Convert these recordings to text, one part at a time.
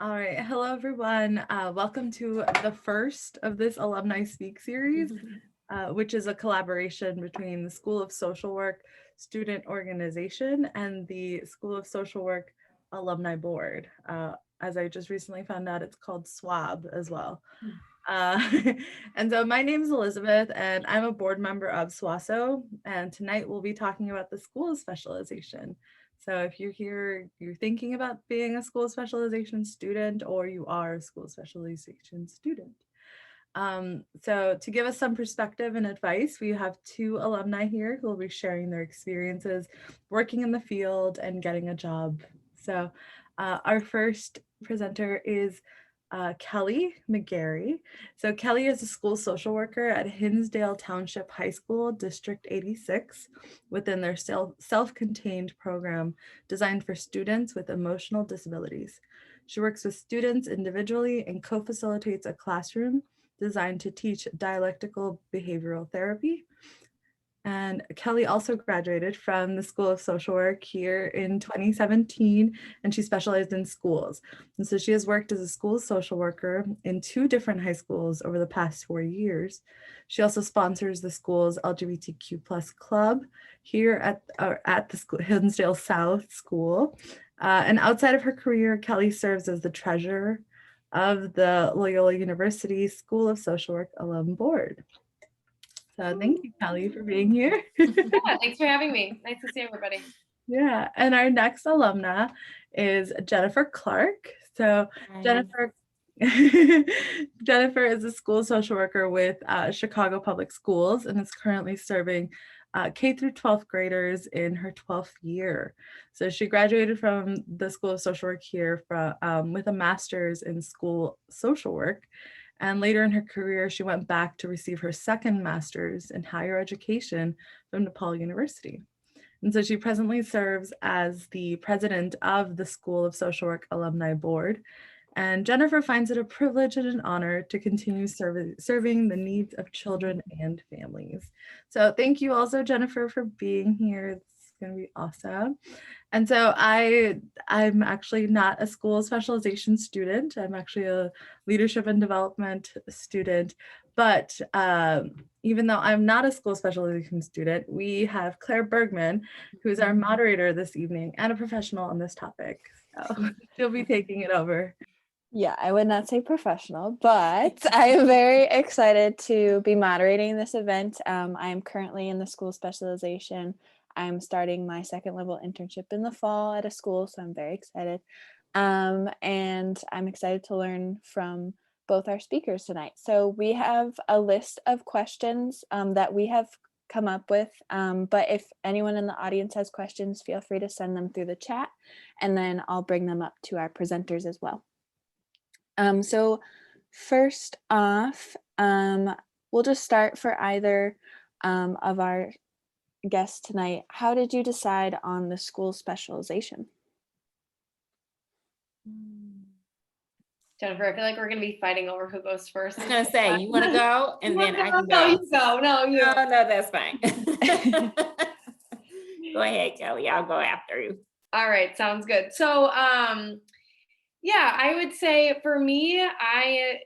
All right. Hello, everyone. Welcome to the first of this Alumni Speak series, which is a collaboration between the School of Social Work Student Organization and the School of Social Work Alumni Board. As I just recently found out, it's called SWAB as well. Uh, and so my name is Elizabeth, and I'm a board member of SWASO. And tonight we'll be talking about the school of specialization. So if you're here, you're thinking about being a school specialization student, or you are a school specialization student. So to give us some perspective and advice, we have two alumni here who will be sharing their experiences working in the field and getting a job. So our first presenter is Kelly Mcgarry. So Kelly is a school social worker at Hinsdale Township High School, District 86, within their self-contained program designed for students with emotional disabilities. She works with students individually and co-facilitates a classroom designed to teach dialectical behavioral therapy. And Kelly also graduated from the School of Social Work here in 2017, and she specialized in schools. And so she has worked as a school social worker in 2 different high schools over the past 4 years. She also sponsors the school's LGBTQ plus club here at the school, Hinsdale South School. And outside of her career, Kelly serves as the treasurer of the Loyola University School of Social Work Alum Board. So thank you, Kelly, for being here. Yeah, thanks for having me. Nice to see everybody. Yeah, and our next alumna is Jennifer Clark. So Jennifer, Jennifer is a school social worker with Chicago Public Schools and is currently serving K through 12th graders in her 12th year. So she graduated from the School of Social Work here with a master's in school social work. And later in her career, she went back to receive her second master's in higher education from DePaul University. And so she presently serves as the president of the School of Social Work Alumni Board. And Jennifer finds it a privilege and an honor to continue serving the needs of children and families. So thank you also, Jennifer, for being here. It's going to be awesome. And so I'm actually not a school specialization student. I'm actually a leadership and development student. But even though I'm not a school specialization student, we have Claire Bergman, who's our moderator this evening and a professional on this topic. So she'll be taking it over. Yeah, I would not say professional, but I am very excited to be moderating this event. I am currently in the school specialization. I'm starting my second level internship in the fall at a school, so I'm very excited. And I'm excited to learn from both our speakers tonight. So we have a list of questions that we have come up with, but if anyone in the audience has questions, feel free to send them through the chat, and then I'll bring them up to our presenters as well. So first off, we'll just start for either of our guests tonight. How did you decide on the school specialization? Jennifer, I feel like we're going to be fighting over who goes first. I was going to say, you want to go and then I can No, go. you go. No, you. No, that's fine. Go ahead, Kelly. I'll go after you. All right, sounds good. So, yeah, I would say for me, I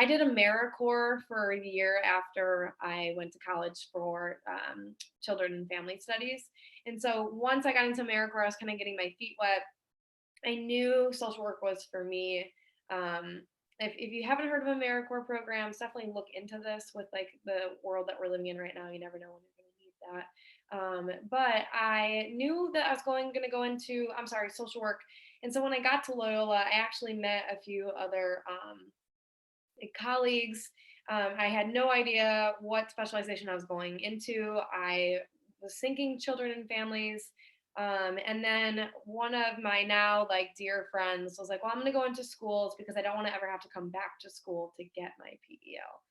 did AmeriCorps for a year after I went to college for children and family studies. And so once I got into AmeriCorps, I was kind of getting my feet wet. I knew social work was for me. If you haven't heard of AmeriCorps programs, definitely look into this with like the world that we're living in right now. You never know when you're going to need that. But I knew that I was going to go into, social work. And so when I got to Loyola, I actually met a few other colleagues. I had no idea what specialization I was going into. I was thinking children and families. And then one of my now like dear friends was like, well, I'm going to go into schools because I don't want to ever have to come back to school to get my PEL.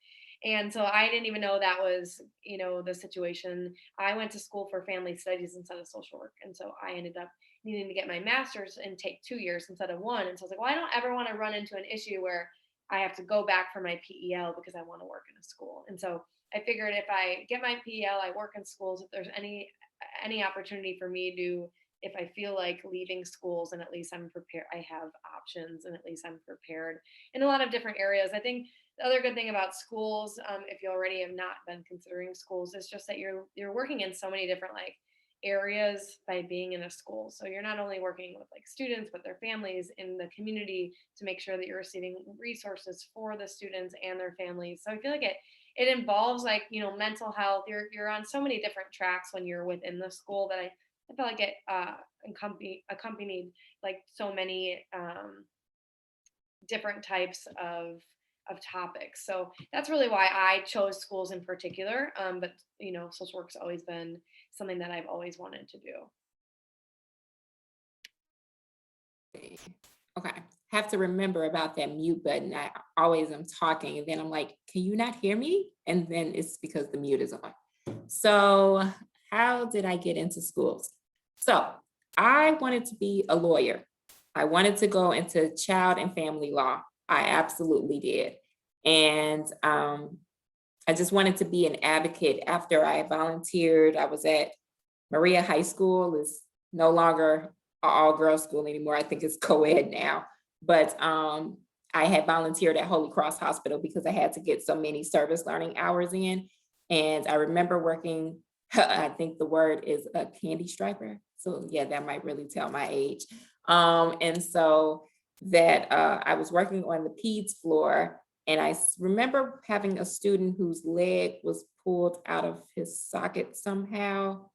And so I didn't even know that was, the situation. I went to school for family studies instead of social work. And so I ended up needing to get my master's and take 2 years instead of 1. And so I was like, well, I don't ever want to run into an issue where I have to go back for my PEL because I want to work in a school. And so I figured if I get my PEL, I work in schools, if there's any opportunity for me to if I feel like leaving schools, and at least I'm prepared, I have options, and at least I'm prepared in a lot of different areas. I think the other good thing about schools, if you already have not been considering schools, is just that you're working in so many different like areas by being in a school. So you're not only working with like students, but their families in the community to make sure that you're receiving resources for the students and their families. So I feel like it involves like, mental health. You're on so many different tracks when you're within the school that I felt like it accompanied like so many different types of topics. So that's really why I chose schools in particular. But social work's always been something that I've always wanted to do. Okay, have to remember about that mute button. I always am talking and then I'm like, can you not hear me? And then it's because the mute is on. So how did I get into schools? So I wanted to be a lawyer. I wanted to go into child and family law. I absolutely did. And I just wanted to be an advocate. After I volunteered, I was at Maria High School. It's no longer an all-girls school anymore. I think it's co-ed now. But I had volunteered at Holy Cross Hospital because I had to get so many service learning hours in. And I remember working, I think the word is a candy striper. So yeah, that might really tell my age. And so that I was working on the peds floor, and I remember having a student whose leg was pulled out of his socket somehow.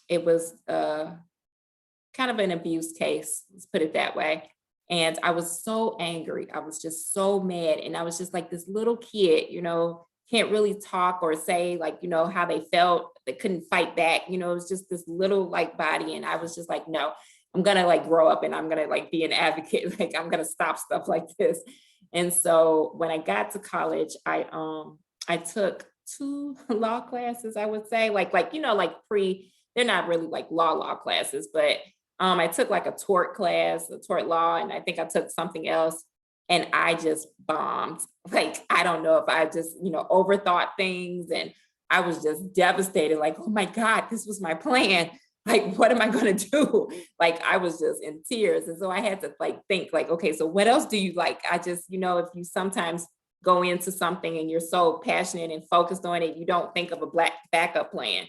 It was kind of an abuse case, let's put it that way. And I was so angry. I was just so mad. And I was just like this little kid, can't really talk or say like, how they felt. They couldn't fight back. It was just this little like body. And I was just like, no, I'm gonna like grow up and I'm gonna like be an advocate. Like I'm gonna stop stuff like this. And so when I got to college, I took 2 law classes, I would say, like they're not really like law classes, but I took like a tort class, a tort law, and I think I took something else, and I just bombed. Like, I don't know if I just, overthought things, and I was just devastated, like, oh my God, this was my plan. Like, what am I going to do? Like, I was just in tears. And so I had to like think like, okay, so what else do you like? I just, if you sometimes go into something and you're so passionate and focused on it, you don't think of a backup plan.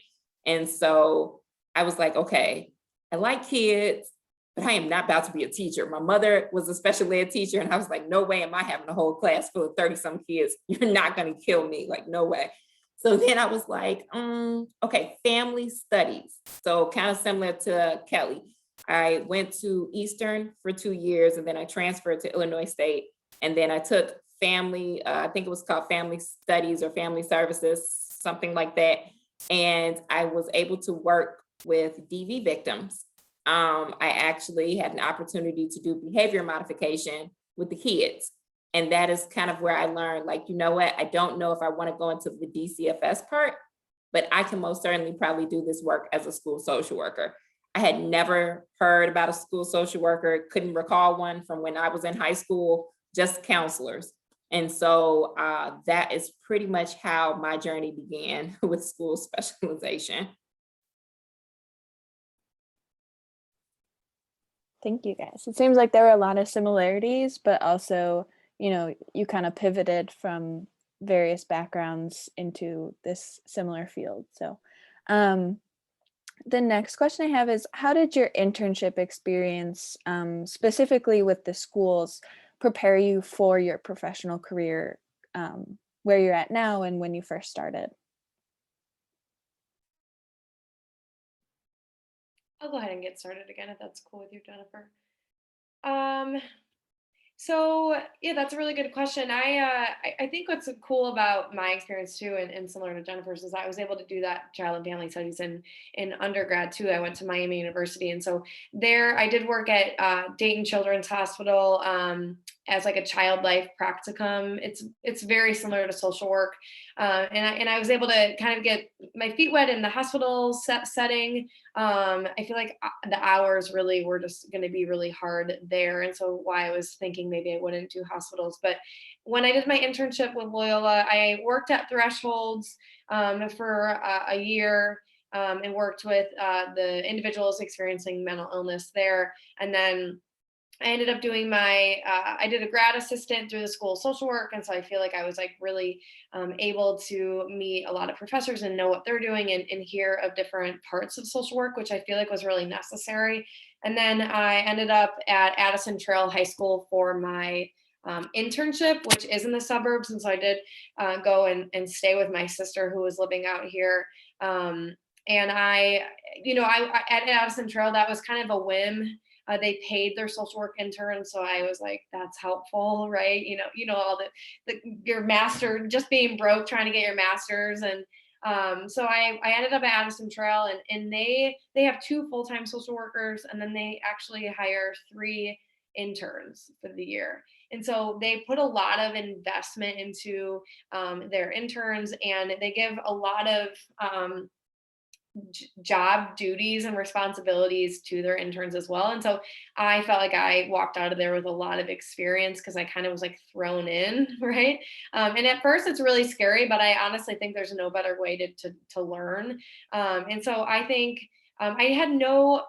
And so I was like, okay, I like kids, but I am not about to be a teacher. My mother was a special ed teacher, and I was like, no way am I having a whole class full of 30 some kids. You're not going to kill me. Like, no way. So then I was like, okay, family studies. So kind of similar to Kelly. I went to Eastern for 2 years, and then I transferred to Illinois State. And then I took family, I think it was called family studies or family services, something like that. And I was able to work with DV victims. I actually had an opportunity to do behavior modification with the kids. And that is kind of where I learned, like, you know what, I don't know if I want to go into the DCFS part, but I can most certainly probably do this work as a school social worker. I had never heard about a school social worker, couldn't recall one from when I was in high school, just counselors. And so that is pretty much how my journey began with school specialization. Thank you, guys. It seems like there were a lot of similarities, but also, you kind of pivoted from various backgrounds into this similar field. So the next question I have is, how did your internship experience, specifically with the schools, prepare you for your professional career, where you're at now and when you first started? I'll go ahead and get started again if that's cool with you, Jennifer. So yeah, that's a really good question. I think what's cool about my experience too, and similar to Jennifer's, is I was able to do that child and family studies in undergrad too. I went to Miami University, and so there I did work at Dayton Children's Hospital as like a child life practicum. It's very similar to social work, and I was able to kind of get my feet wet in the hospital setting. I feel like the hours really were just going to be really hard there. And so why I was thinking maybe I wouldn't do hospitals. But when I did my internship with Loyola, I worked at Thresholds for a year. and worked with the individuals experiencing mental illness there. And then I ended up doing I did a grad assistant through the School of Social Work. And so I feel like I was like really able to meet a lot of professors and know what they're doing and hear of different parts of social work, which I feel like was really necessary. And then I ended up at Addison Trail High School for my internship, which is in the suburbs. And so I did go and stay with my sister who was living out here. And I at Addison Trail, that was kind of a whim. They paid their social work interns, so I was like, "That's helpful, right?" All your master, just being broke, trying to get your master's, and so I ended up at Addison Trail, and they have 2 full-time social workers, and then they actually hire 3 interns for the year. And so they put a lot of investment into their interns, and they give a lot of job duties and responsibilities to their interns as well. And so I felt like I walked out of there with a lot of experience because I kind of was like thrown in, right? And at first it's really scary, but I honestly think there's no better way to learn. And so I think I had no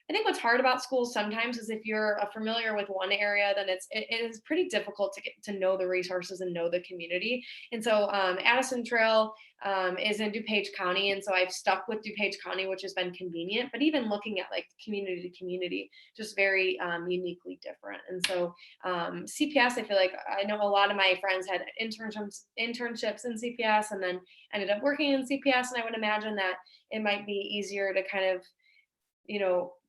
I think what's hard about schools sometimes is if you're familiar with one area, then it is pretty difficult to get to know the resources and know the community. And so Addison Trail is in DuPage County, and so I've stuck with DuPage County, which has been convenient. But even looking at like community to community, just very uniquely different. And so CPS, I feel like I know a lot of my friends had internships in CPS, and then ended up working in CPS, and I would imagine that it might be easier to kind of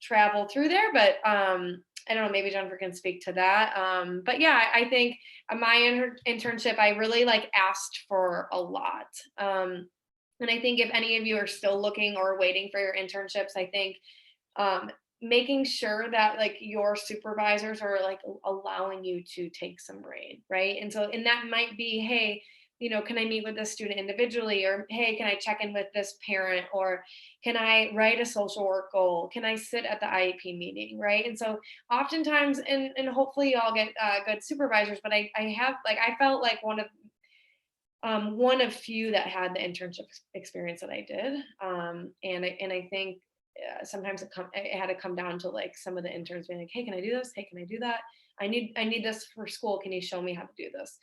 travel through there, but I don't know, maybe Jennifer can speak to that. But yeah, I think my internship, I really like asked for a lot. And I think if any of you are still looking or waiting for your internships, I think making sure that like your supervisors are like allowing you to take some reign, right? And that might be, hey, can I meet with this student individually? Or, hey, can I check in with this parent? Or can I write a social work goal? Can I sit at the IEP meeting, right? And so oftentimes, and hopefully y'all get good supervisors, but I felt like one of few that had the internship experience that I did. And I think sometimes it had to come down to like some of the interns being like, hey, can I do this? Hey, can I do that? I need this for school. Can you show me how to do this?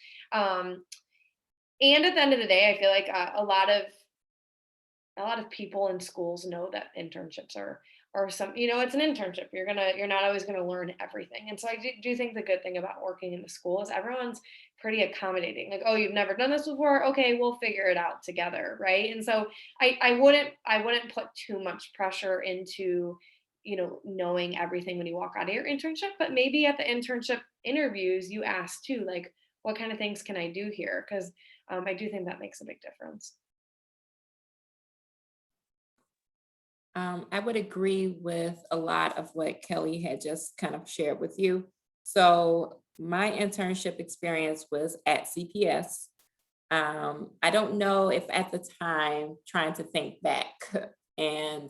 And at the end of the day, I feel like a lot of people in schools know that internships are some, it's an internship. You're not always gonna learn everything. And so I do think the good thing about working in the school is everyone's pretty accommodating. Like, oh, you've never done this before? Okay, we'll figure it out together, right? And so I wouldn't put too much pressure into knowing everything when you walk out of your internship, but maybe at the internship interviews you ask too, like, what kind of things can I do here? Because I do think that makes a big difference. I would agree with a lot of what Kelly had just kind of shared with you. So my internship experience was at CPS. I don't know if at the time, trying to think back, and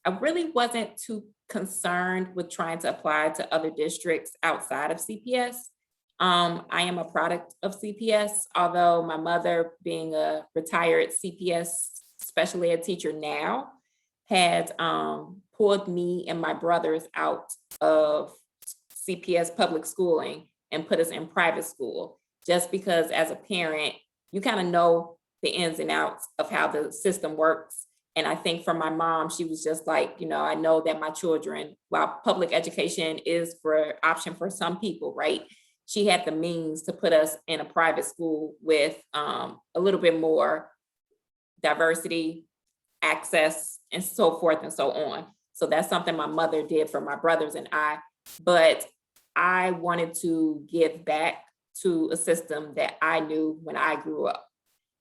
I really wasn't too concerned with trying to apply to other districts outside of CPS. I am a product of CPS, although my mother, being a retired CPS special ed teacher now, had pulled me and my brothers out of CPS public schooling and put us in private school, just because as a parent, you kind of know the ins and outs of how the system works. And I think for my mom, she was just like, I know that my children, while public education is for option for some people, right? She had the means to put us in a private school with a little bit more diversity, access, and so forth and so on. So that's something my mother did for my brothers and I, but I wanted to give back to a system that I knew when I grew up.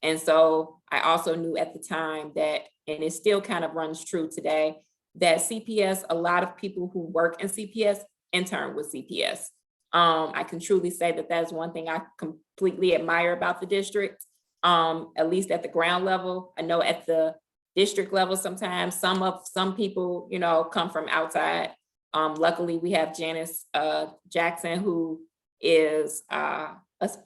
And so I also knew at the time that, and it still kind of runs true today, that CPS, a lot of people who work in CPS intern with CPS. I can truly say that that's one thing I completely admire about the district, at least at the ground level. I know at the district level, sometimes some people, come from outside. Luckily, we have Janice Jackson, who is a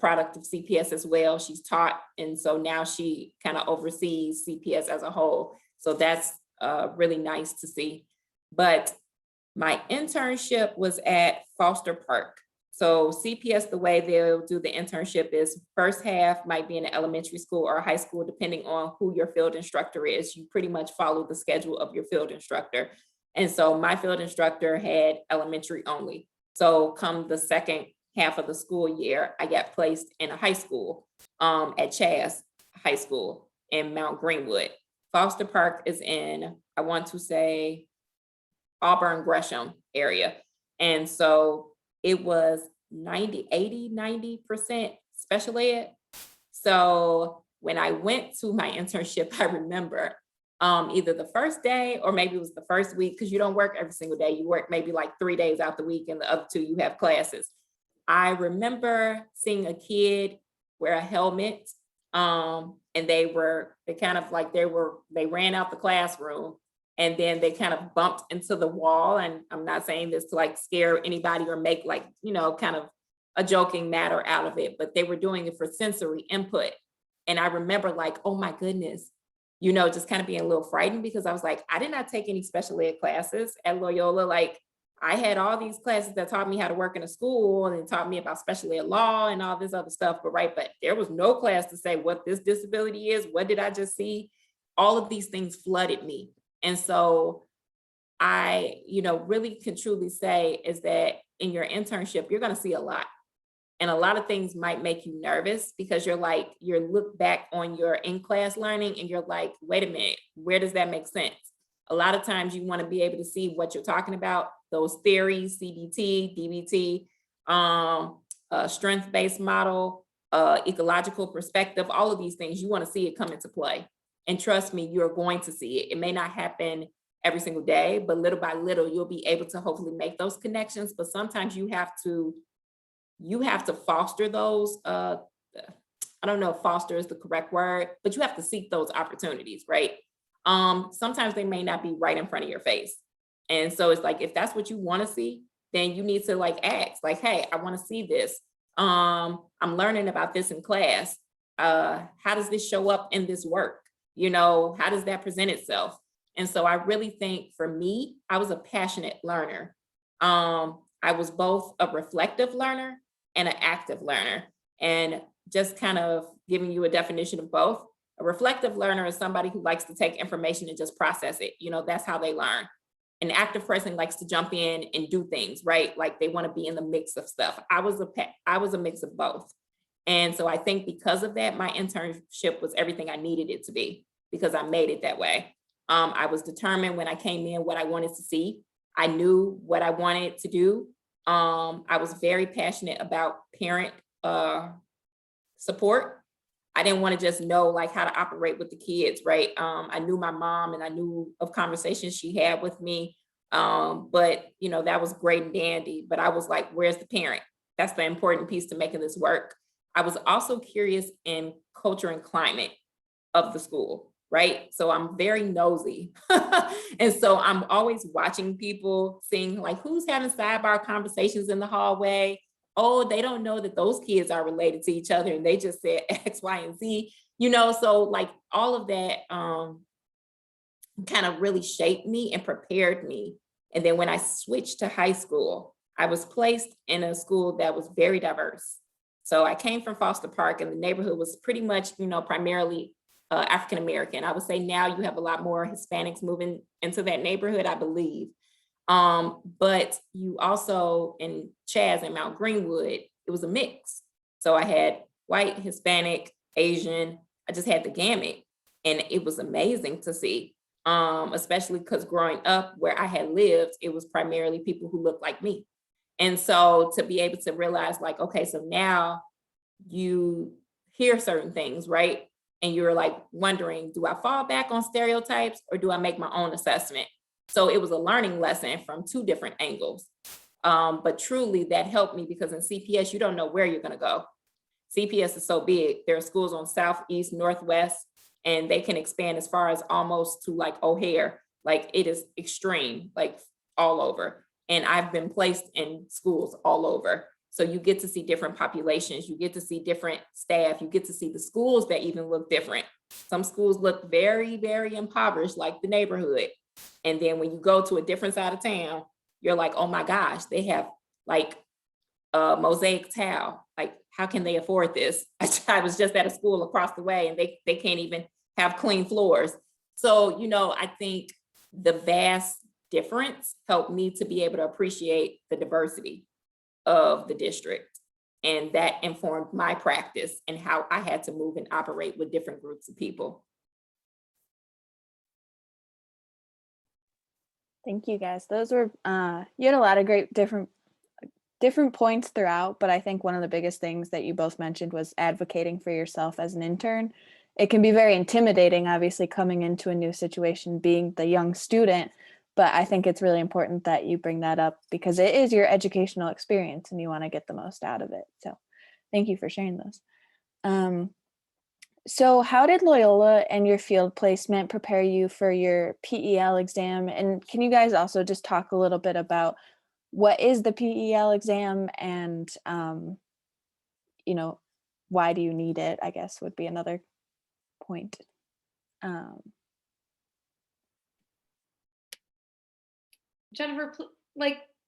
product of CPS as well. She's taught, and so now she kind of oversees CPS as a whole. So that's really nice to see. But my internship was at Foster Park. So CPS, the way they'll do the internship is first half might be in an elementary school or a high school, depending on who your field instructor is. You pretty much follow the schedule of your field instructor. And so my field instructor had elementary only. So come the second half of the school year, I got placed in a high school at Chas High School in Mount Greenwood. Foster Park is in, I want to say, Auburn Gresham area. And so it was 90% special ed. So when I went to my internship, I remember either the first day or maybe it was the first week, because you don't work every single day. You work maybe like 3 days out the week and the other 2 you have classes. I remember seeing a kid wear a helmet and they ran out the classroom and then they kind of bumped into the wall. And I'm not saying this to like scare anybody or make like, kind of a joking matter out of it, but they were doing it for sensory input. And I remember like, oh my goodness, just kind of being a little frightened because I was like, I did not take any special ed classes at Loyola. Like I had all these classes that taught me how to work in a school and taught me about special ed law and all this other stuff. But there was no class to say what this disability is. What did I just see? All of these things flooded me. And so I, really can truly say is that in your internship, you're going to see a lot. And a lot of things might make you nervous because you're look back on your in-class learning and you're like, wait a minute, where does that make sense? A lot of times you want to be able to see what you're talking about, those theories, CBT, DBT, strength-based model, ecological perspective, all of these things, you want to see it come into play. And trust me, you're going to see it. It may not happen every single day, but little by little, you'll be able to hopefully make those connections. But sometimes you have to foster those. I don't know if foster is the correct word, but you have to seek those opportunities, right? Sometimes they may not be right in front of your face. And so it's like, if that's what you want to see, then you need to like ask, like, hey, I want to see this. I'm learning about this in class. How does this show up in this work? How does that present itself? And so I really think for me, I was a passionate learner. I was both a reflective learner and an active learner. And just kind of giving you a definition of both. A reflective learner is somebody who likes to take information and just process it. That's how they learn. An active person likes to jump in and do things, right? Like they want to be in the mix of stuff. I was a mix of both. And so I think because of that, my internship was everything I needed it to be because I made it that way. I was determined when I came in what I wanted to see. I knew what I wanted to do. I was very passionate about parent support. I didn't want to just know like how to operate with the kids, right? I knew my mom and I knew of conversations she had with me. But that was great and dandy. But I was like, where's the parent? That's the important piece to making this work. I was also curious in culture and climate of the school, right? So I'm very nosy. And so I'm always watching people, seeing like who's having sidebar conversations in the hallway. Oh, they don't know that those kids are related to each other and they just said X, Y, and Z, so like all of that kind of really shaped me and prepared me. And then when I switched to high school, I was placed in a school that was very diverse. So I came from Foster Park and the neighborhood was pretty much, primarily African-American. I would say now you have a lot more Hispanics moving into that neighborhood, I believe. But you also in Chas and Mount Greenwood, it was a mix. So I had white, Hispanic, Asian, I just had the gamut. And it was amazing to see, especially because growing up where I had lived, it was primarily people who looked like me. And so to be able to realize like, okay, so now you hear certain things, right? And you're like wondering, do I fall back on stereotypes or do I make my own assessment? So it was a learning lesson from two different angles. But truly that helped me because in CPS, you don't know where you're going to go. CPS is so big. There are schools on South, East, Northwest, and they can expand as far as almost to like O'Hare. Like it is extreme, like all over. And I've been placed in schools all over. So you get to see different populations, you get to see different staff, you get to see the schools that even look different. Some schools look very, very impoverished, like the neighborhood. And then when you go to a different side of town, you're like, oh my gosh, they have like a mosaic tile. Like, how can they afford this? I was just at a school across the way and they can't even have clean floors. So, you know, I think the vast difference helped me to be able to appreciate the diversity of the district. And that informed my practice and how I had to move and operate with different groups of people. Thank you guys. Those were, you had a lot of great different points throughout, but I think one of the biggest things that you both mentioned was advocating for yourself as an intern. It can be very intimidating, obviously, coming into a new situation, being the young student, but I think it's really important that you bring that up because it is your educational experience and you want to get the most out of it. So thank you for sharing those. So how did Loyola and your field placement prepare you for your PEL exam? And can you guys also just talk a little bit about what is the PEL exam and, you know, why do you need it, I guess would be another point. Jennifer,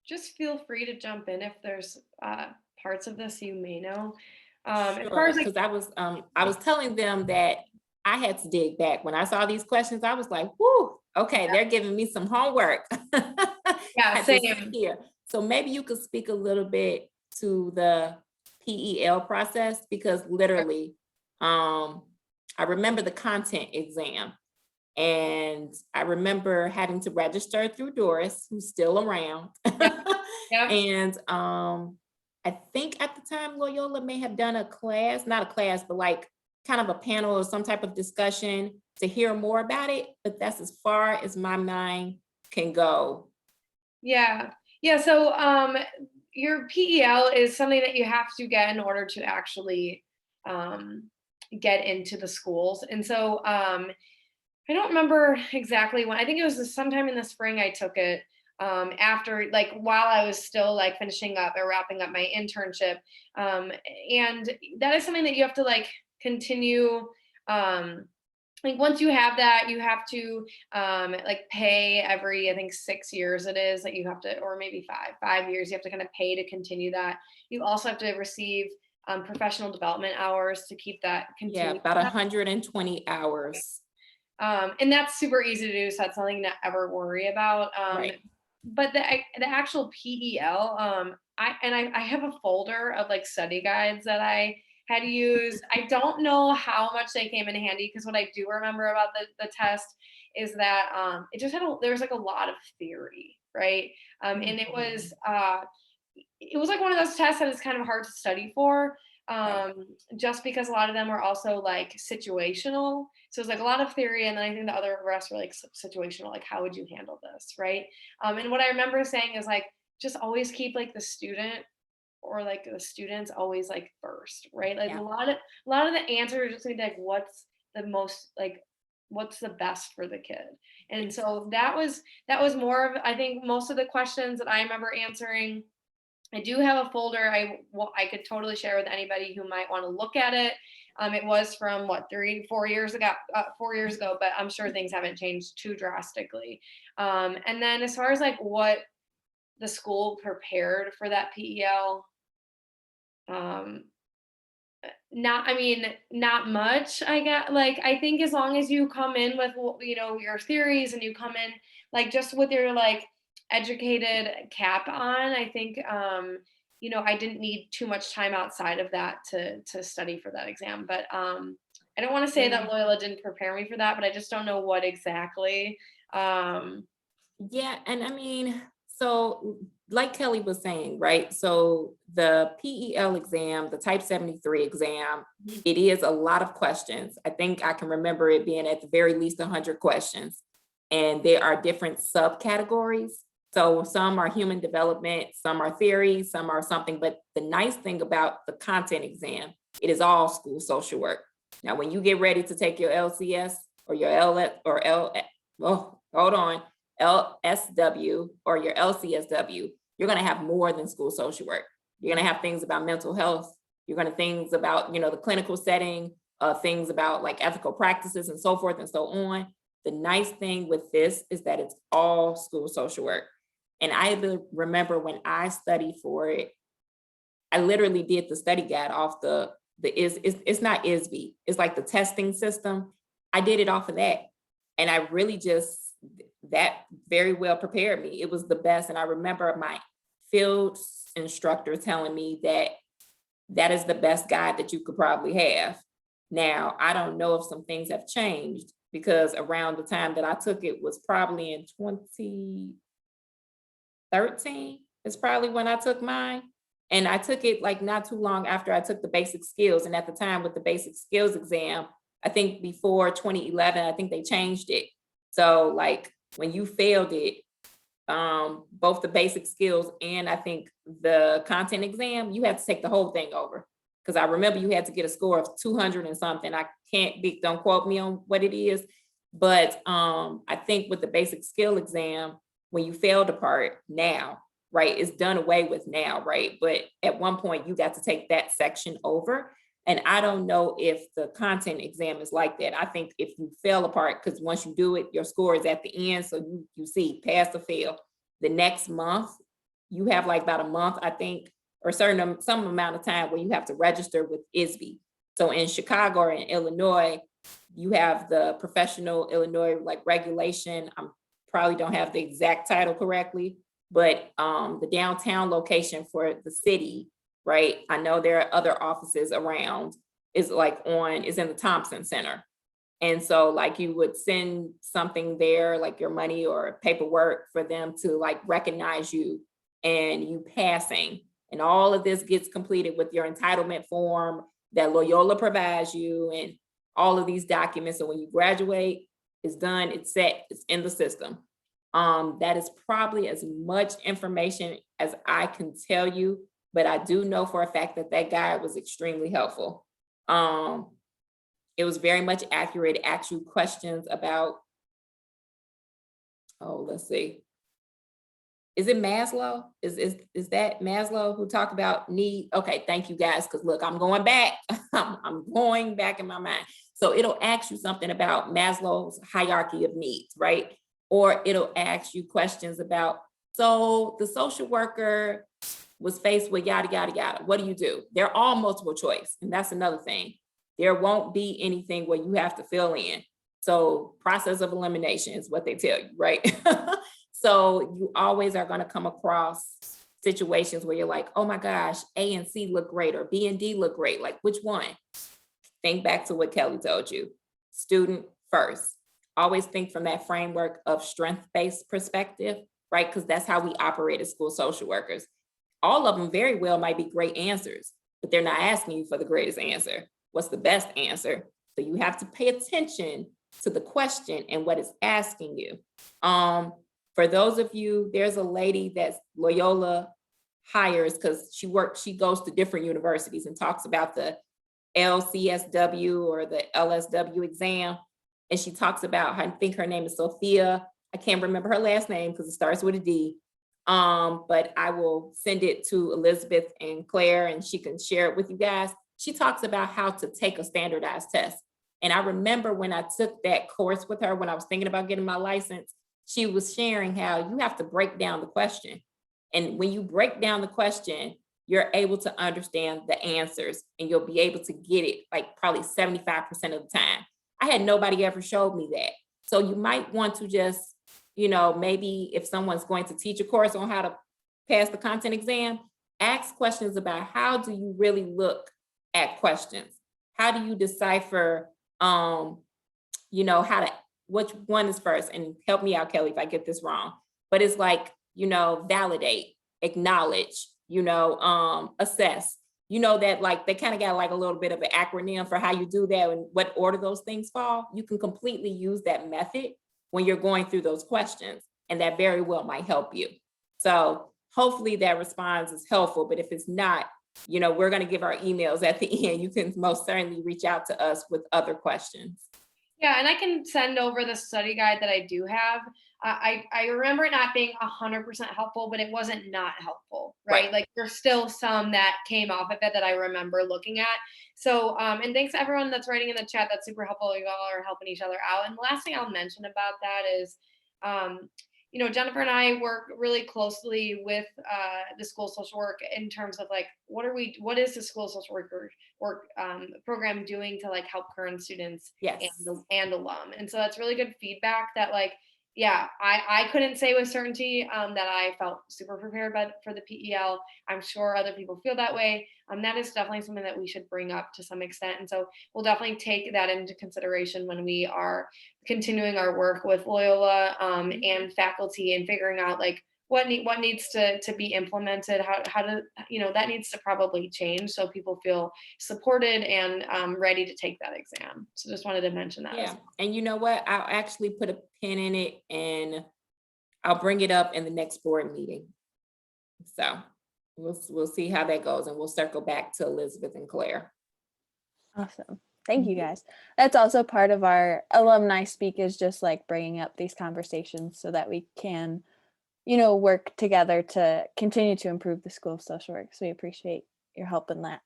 just feel free to jump in if there's parts of this you may know. As far as because I was telling them that I had to dig back. When I saw these questions, I was like, whoo, okay, yeah. They're giving me some homework. Yeah, same. Here. So maybe you could speak a little bit to the PEL process, because literally, I remember the content exam. And I remember having to register through Doris, who's still around. Yeah. And I think at the time Loyola may have done a class, not a class, but like kind of a panel or some type of discussion to hear more about it. But that's as far as my mind can go. Yeah. Yeah. So your PEL is something that you have to get in order to actually get into the schools. And so I don't remember exactly when. I think it was sometime in the spring I took it, after, like, while I was still like finishing up or wrapping up my internship. And that is something that you have to like continue. Like once you have that, you have to like pay every, I think 6 years it is that you have to, or maybe 5 years, you have to kind of pay to continue that. You also have to receive professional development hours to keep that continuing. Yeah, about 120 hours. And that's super easy to do, so that's nothing to ever worry about. Right. But the actual PEL, I have a folder of like study guides that I had used. I don't know how much they came in handy, because what I do remember about the test is that it just had there was like a lot of theory, right? And it was like one of those tests that is kind of hard to study for. Just because a lot of them were also like situational. So it's like a lot of theory, and then I think the other rest were like situational, like how would you handle this, right? And what I remember saying is like, just always keep like the student or like the students always like first, right? Like a lot of the answers are just gonna be like, what's the best for the kid? And so that was more of, I think, most of the questions that I remember answering. I do have a folder I could totally share with anybody who might want to look at it. It was from 4 years ago, but I'm sure things haven't changed too drastically. And then as far as like what the school prepared for that PEL, not much. I think as long as you come in with, your theories, and you come in like just with your like educated cap on, I think I didn't need too much time outside of that to study for that exam. But I don't want to say that Loyola didn't prepare me for that, but I just don't know what exactly. Yeah, and I mean, so like Kelly was saying, right? So the PEL exam, the Type 73 exam, it is a lot of questions. I think I can remember it being at the very least 100 questions. And there are different subcategories. So some are human development, some are theory, some are something. But the nice thing about the content exam, it is all school social work. Now, when you get ready to take your LCS or your LSW or your LCSW, you're going to have more than school social work. You're going to have things about mental health. You're going to things about, you know, the clinical setting, things about like ethical practices and so forth and so on. The nice thing with this is that it's all school social work. And I remember when I studied for it, I literally did the study guide off it's not ISB, it's like the testing system. I did it off of that. And I really that very well prepared me. It was the best. And I remember my field instructor telling me that is the best guide that you could probably have. Now, I don't know if some things have changed, because around the time that I took it was probably in 2013 is probably when I took mine. And I took it like not too long after I took the basic skills. And at the time with the basic skills exam, I think before 2011, I think they changed it. So like when you failed it, both the basic skills and I think the content exam, you had to take the whole thing over. Because I remember you had to get a score of 200 and something. Don't quote me on what it is. But I think with the basic skill exam, when you failed a part now, right, it's done away with now, right? But at one point you got to take that section over. And I don't know if the content exam is like that. I think if you fail a part, because once you do it, your score is at the end. So you see pass or fail. The next month, you have like about a month, I think, or some amount of time where you have to register with ISB. So in Chicago or in Illinois, you have the professional Illinois like regulation. I probably don't have the exact title correctly, but the downtown location for the city, right? I know there are other offices around, is in the Thompson Center. And so like you would send something there, like your money or paperwork for them to like recognize you and you passing. And all of this gets completed with your entitlement form that Loyola provides you and all of these documents. So when you graduate, it's done, it's set, it's in the system. That is probably as much information as I can tell you, but I do know for a fact that guide was extremely helpful. It was very much accurate. It asked you questions about, let's see. Is it Maslow? Is that Maslow who talked about need? Okay, thank you guys, because look, I'm going back. I'm going back in my mind. So it'll ask you something about Maslow's hierarchy of needs, right? Or it'll ask you questions about, so the social worker was faced with yada, yada, yada. What do you do? They're all multiple choice. And that's another thing. There won't be anything where you have to fill in. So process of elimination is what they tell you, right? So you always are going to come across situations where you're like, oh my gosh, A and C look great, or B and D look great. Like, which one? Think back to what Kelly told you. Student first. Always think from that framework of strength-based perspective, right? Because that's how we operate as school social workers. All of them very well might be great answers, but they're not asking you for the greatest answer. What's the best answer? So you have to pay attention to the question and what it's asking you. For those of you, there's a lady that Loyola hires because she goes to different universities and talks about the LCSW or the LSW exam. And she talks about, I think her name is Sophia. I can't remember her last name because it starts with a D. But I will send it to Elizabeth and Claire and she can share it with you guys. She talks about how to take a standardized test. And I remember when I took that course with her, when I was thinking about getting my license, she was sharing how you have to break down the question. And when you break down the question, you're able to understand the answers and you'll be able to get it like probably 75% of the time. I had nobody ever showed me that. So you might want to just, maybe if someone's going to teach a course on how to pass the content exam, ask questions about how do you really look at questions? How do you decipher, which one is first? And help me out, Kelly, if I get this wrong. But it's like, validate, acknowledge, assess. That like they kind of got like a little bit of an acronym for how you do that and what order those things fall. You can completely use that method when you're going through those questions, and that very well might help you. So hopefully that response is helpful, but if it's not, we're going to give our emails at the end. You can most certainly reach out to us with other questions. Yeah, and I can send over the study guide that I do have. I remember it not being 100% helpful, but it wasn't not helpful, Right. right? Like there's still some that came off of it that I remember looking at. So, and thanks to everyone that's writing in the chat. That's super helpful. You all are helping each other out. And the last thing I'll mention about that is, Jennifer and I work really closely with the school social work in terms of like, what is the school social work program doing to like help current students Yes. and alum. And so that's really good feedback that like, yeah, I couldn't say with certainty that I felt super prepared for the PEL. I'm sure other people feel that way. That is definitely something that we should bring up to some extent. And so we'll definitely take that into consideration when we are continuing our work with Loyola and faculty and figuring out like what needs to be implemented, how to, that needs to probably change so people feel supported and ready to take that exam. So just wanted to mention that. Yeah. And you know what? I'll actually put a pin in it and I'll bring it up in the next board meeting. So we'll see how that goes, and we'll circle back to Elizabeth and Claire. Awesome. Thank you guys. That's also part of our alumni speak, is just like bringing up these conversations so that we can, work together to continue to improve the School of Social Work. So we appreciate your help in that.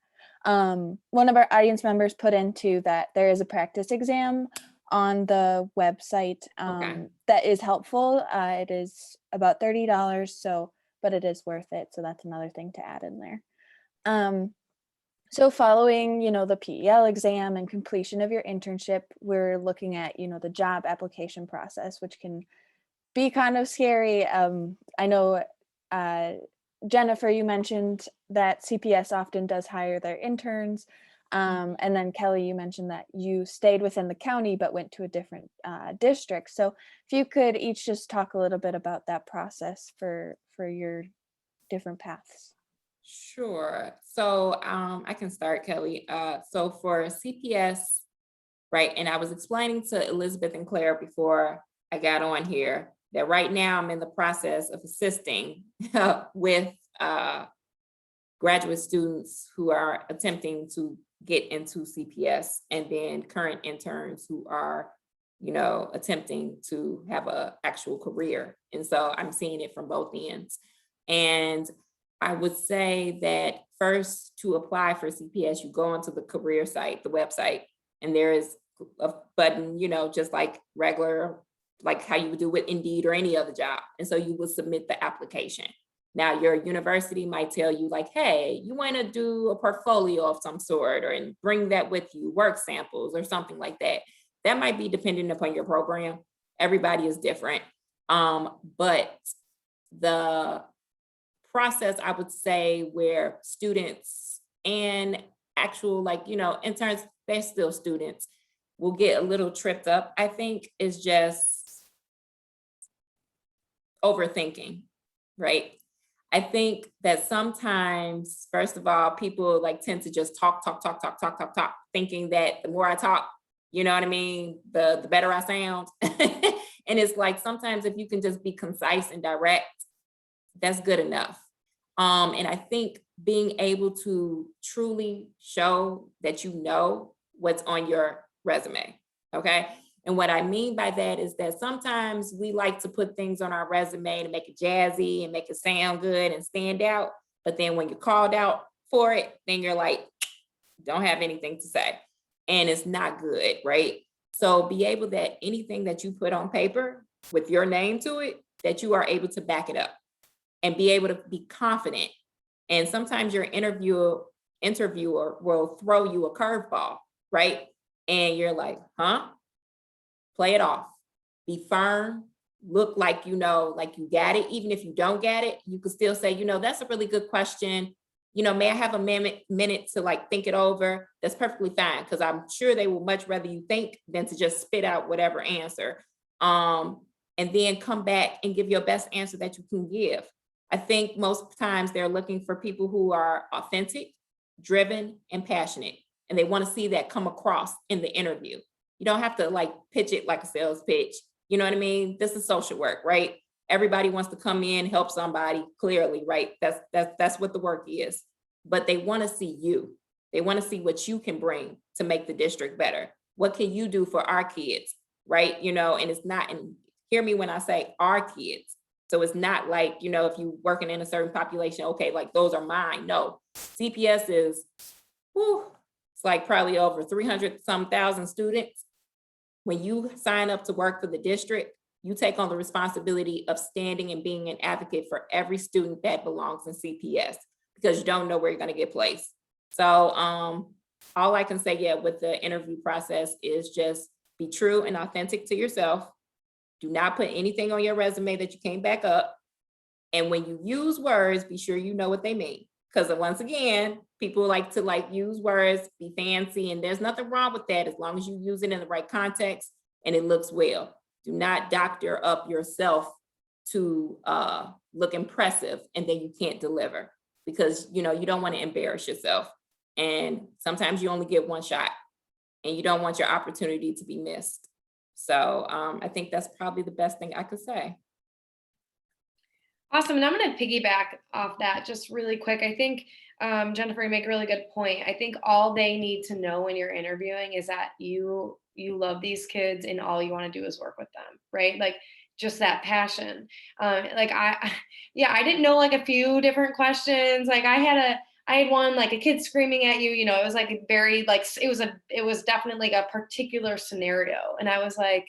One of our audience members put into that there is a practice exam on the website that is helpful. It is about $30, but it is worth it. So that's another thing to add in there. So following, the PEL exam and completion of your internship, we're looking at, the job application process, which can be kind of scary. I know, Jennifer, you mentioned that CPS often does hire their interns. And then Kelly, you mentioned that you stayed within the county, but went to a different district. So if you could each just talk a little bit about that process for your different paths. Sure. So I can start, Kelly. So for CPS, right, and I was explaining to Elizabeth and Claire before I got on here that right now I'm in the process of assisting with graduate students who are attempting to get into CPS, and then current interns who are, attempting to have an actual career. And so I'm seeing it from both ends. And I would say that first, to apply for CPS, you go onto the career site, the website, and there is a button, just like regular, like how you would do with Indeed or any other job. And so you will submit the application. Now your university might tell you like, hey, you want to do a portfolio of some sort, or and bring that with you, work samples or something like that. That might be dependent upon your program. Everybody is different. But the process, I would say, where students and actual interns, they're still students, will get a little tripped up, I think, is just overthinking, right? I think that sometimes, first of all, people tend to just talk, thinking that the more I talk, you know what I mean, the better I sound. And it's like, sometimes if you can just be concise and direct, that's good enough. And I think being able to truly show that you know what's on your resume, okay? And what I mean by that is that sometimes we like to put things on our resume to make it jazzy and make it sound good and stand out. But then when you're called out for it, then you're like, don't have anything to say. And it's not good, right? So be able that anything that you put on paper with your name to it, that you are able to back it up and be able to be confident. And sometimes your interviewer will throw you a curveball, right? And you're like, huh? Play it off. Be firm. Look like you got it. Even if you don't get it, you could still say, that's a really good question. May I have a minute to think it over? That's perfectly fine, because I'm sure they will much rather you think than to just spit out whatever answer. And then come back and give your best answer that you can give. I think most times they're looking for people who are authentic, driven, and passionate. And they want to see that come across in the interview. You don't have to pitch it like a sales pitch. You know what I mean? This is social work, right? Everybody wants to come in, help somebody, clearly, right? That's what the work is. But they want to see you. They want to see what you can bring to make the district better. What can you do for our kids, right? And it's not, and hear me when I say our kids. So it's not like, you know, if you're working in a certain population, okay, like those are mine. No, CPS is, whew, it's like probably over 300 some thousand students. When you sign up to work for the district, you take on the responsibility of standing and being an advocate for every student that belongs in CPS, because you don't know where you're going to get placed. So all I can say, yeah, with the interview process is just be true and authentic to yourself. Do not put anything on your resume that you can't back up. And when you use words, be sure you know what they mean. Because once again, people like to use words, be fancy, and there's nothing wrong with that as long as you use it in the right context and it looks well. Do not doctor up yourself to look impressive and then you can't deliver, because you know you don't want to embarrass yourself. And sometimes you only get one shot and you don't want your opportunity to be missed. So I think that's probably the best thing I could say. Awesome. And I'm going to piggyback off that just really quick. I think, Jennifer, you make a really good point. I think all they need to know when you're interviewing is that you love these kids and all you want to do is work with them, right? Like just that passion. I didn't know like a few different questions. Like I had one, like a kid screaming at you, you know, it was like very, like, it was definitely like a particular scenario. And I was like,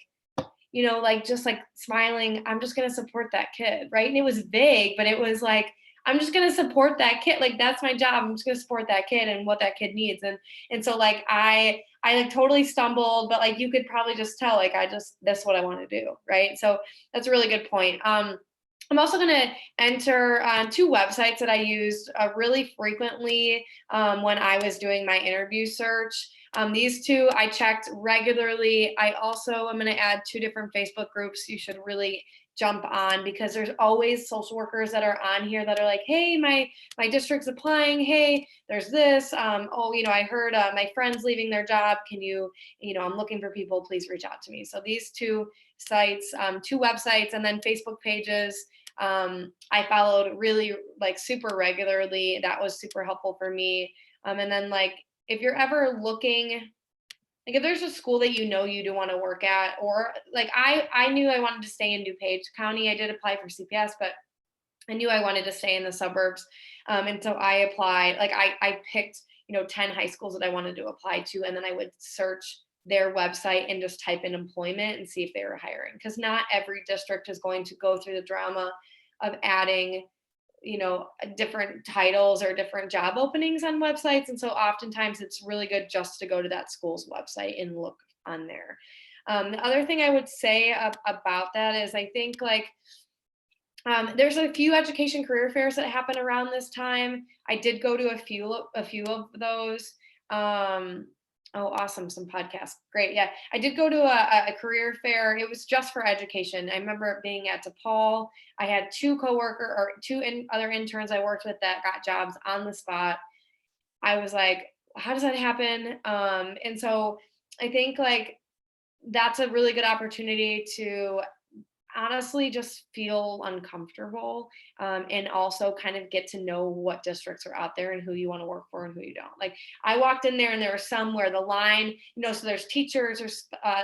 you know, like just like smiling, I'm just going to support that kid. Right. And it was vague, but it was like, I'm just going to support that kid. Like, that's my job. I'm just going to support that kid and what that kid needs. And so like, I like totally stumbled, but like, you could probably just tell, like, that's what I want to do. Right. So that's a really good point. I'm also going to enter two websites that I used really frequently when I was doing my interview search. These two I checked regularly. I also am going to add two different Facebook groups you should really jump on, because there's always social workers that are on here that are like, hey, my district's applying. Hey, there's this. You know, I heard my friend's leaving their job. Can you know, I'm looking for people. Please reach out to me. So these two sites, two websites, and then Facebook pages. I followed really like super regularly. That was super helpful for me. And then like, if you're ever looking, like if there's a school that you know you do want to work at, or like I knew I wanted to stay in DuPage County. I did apply for CPS, but I knew I wanted to stay in the suburbs. And so I applied, like I picked, you know, 10 high schools that I wanted to apply to. And then I would search their website and just type in employment and see if they were hiring. Because not every district is going to go through the drama of adding, you know, different titles or different job openings on websites. And so oftentimes it's really good just to go to that school's website and look on there. The other thing I would say about that is I think like, there's a few education career fairs that happen around this time. I did go to a few of those. Oh, awesome. Some podcasts. Great. Yeah. I did go to a career fair. It was just for education. I remember being at DePaul. I had two other interns I worked with that got jobs on the spot. I was like, how does that happen? And so I think like that's a really good opportunity to honestly just feel uncomfortable, and also kind of get to know what districts are out there and who you want to work for and who you don't. Like I walked in there and there were some where the line, you know, so there's teachers or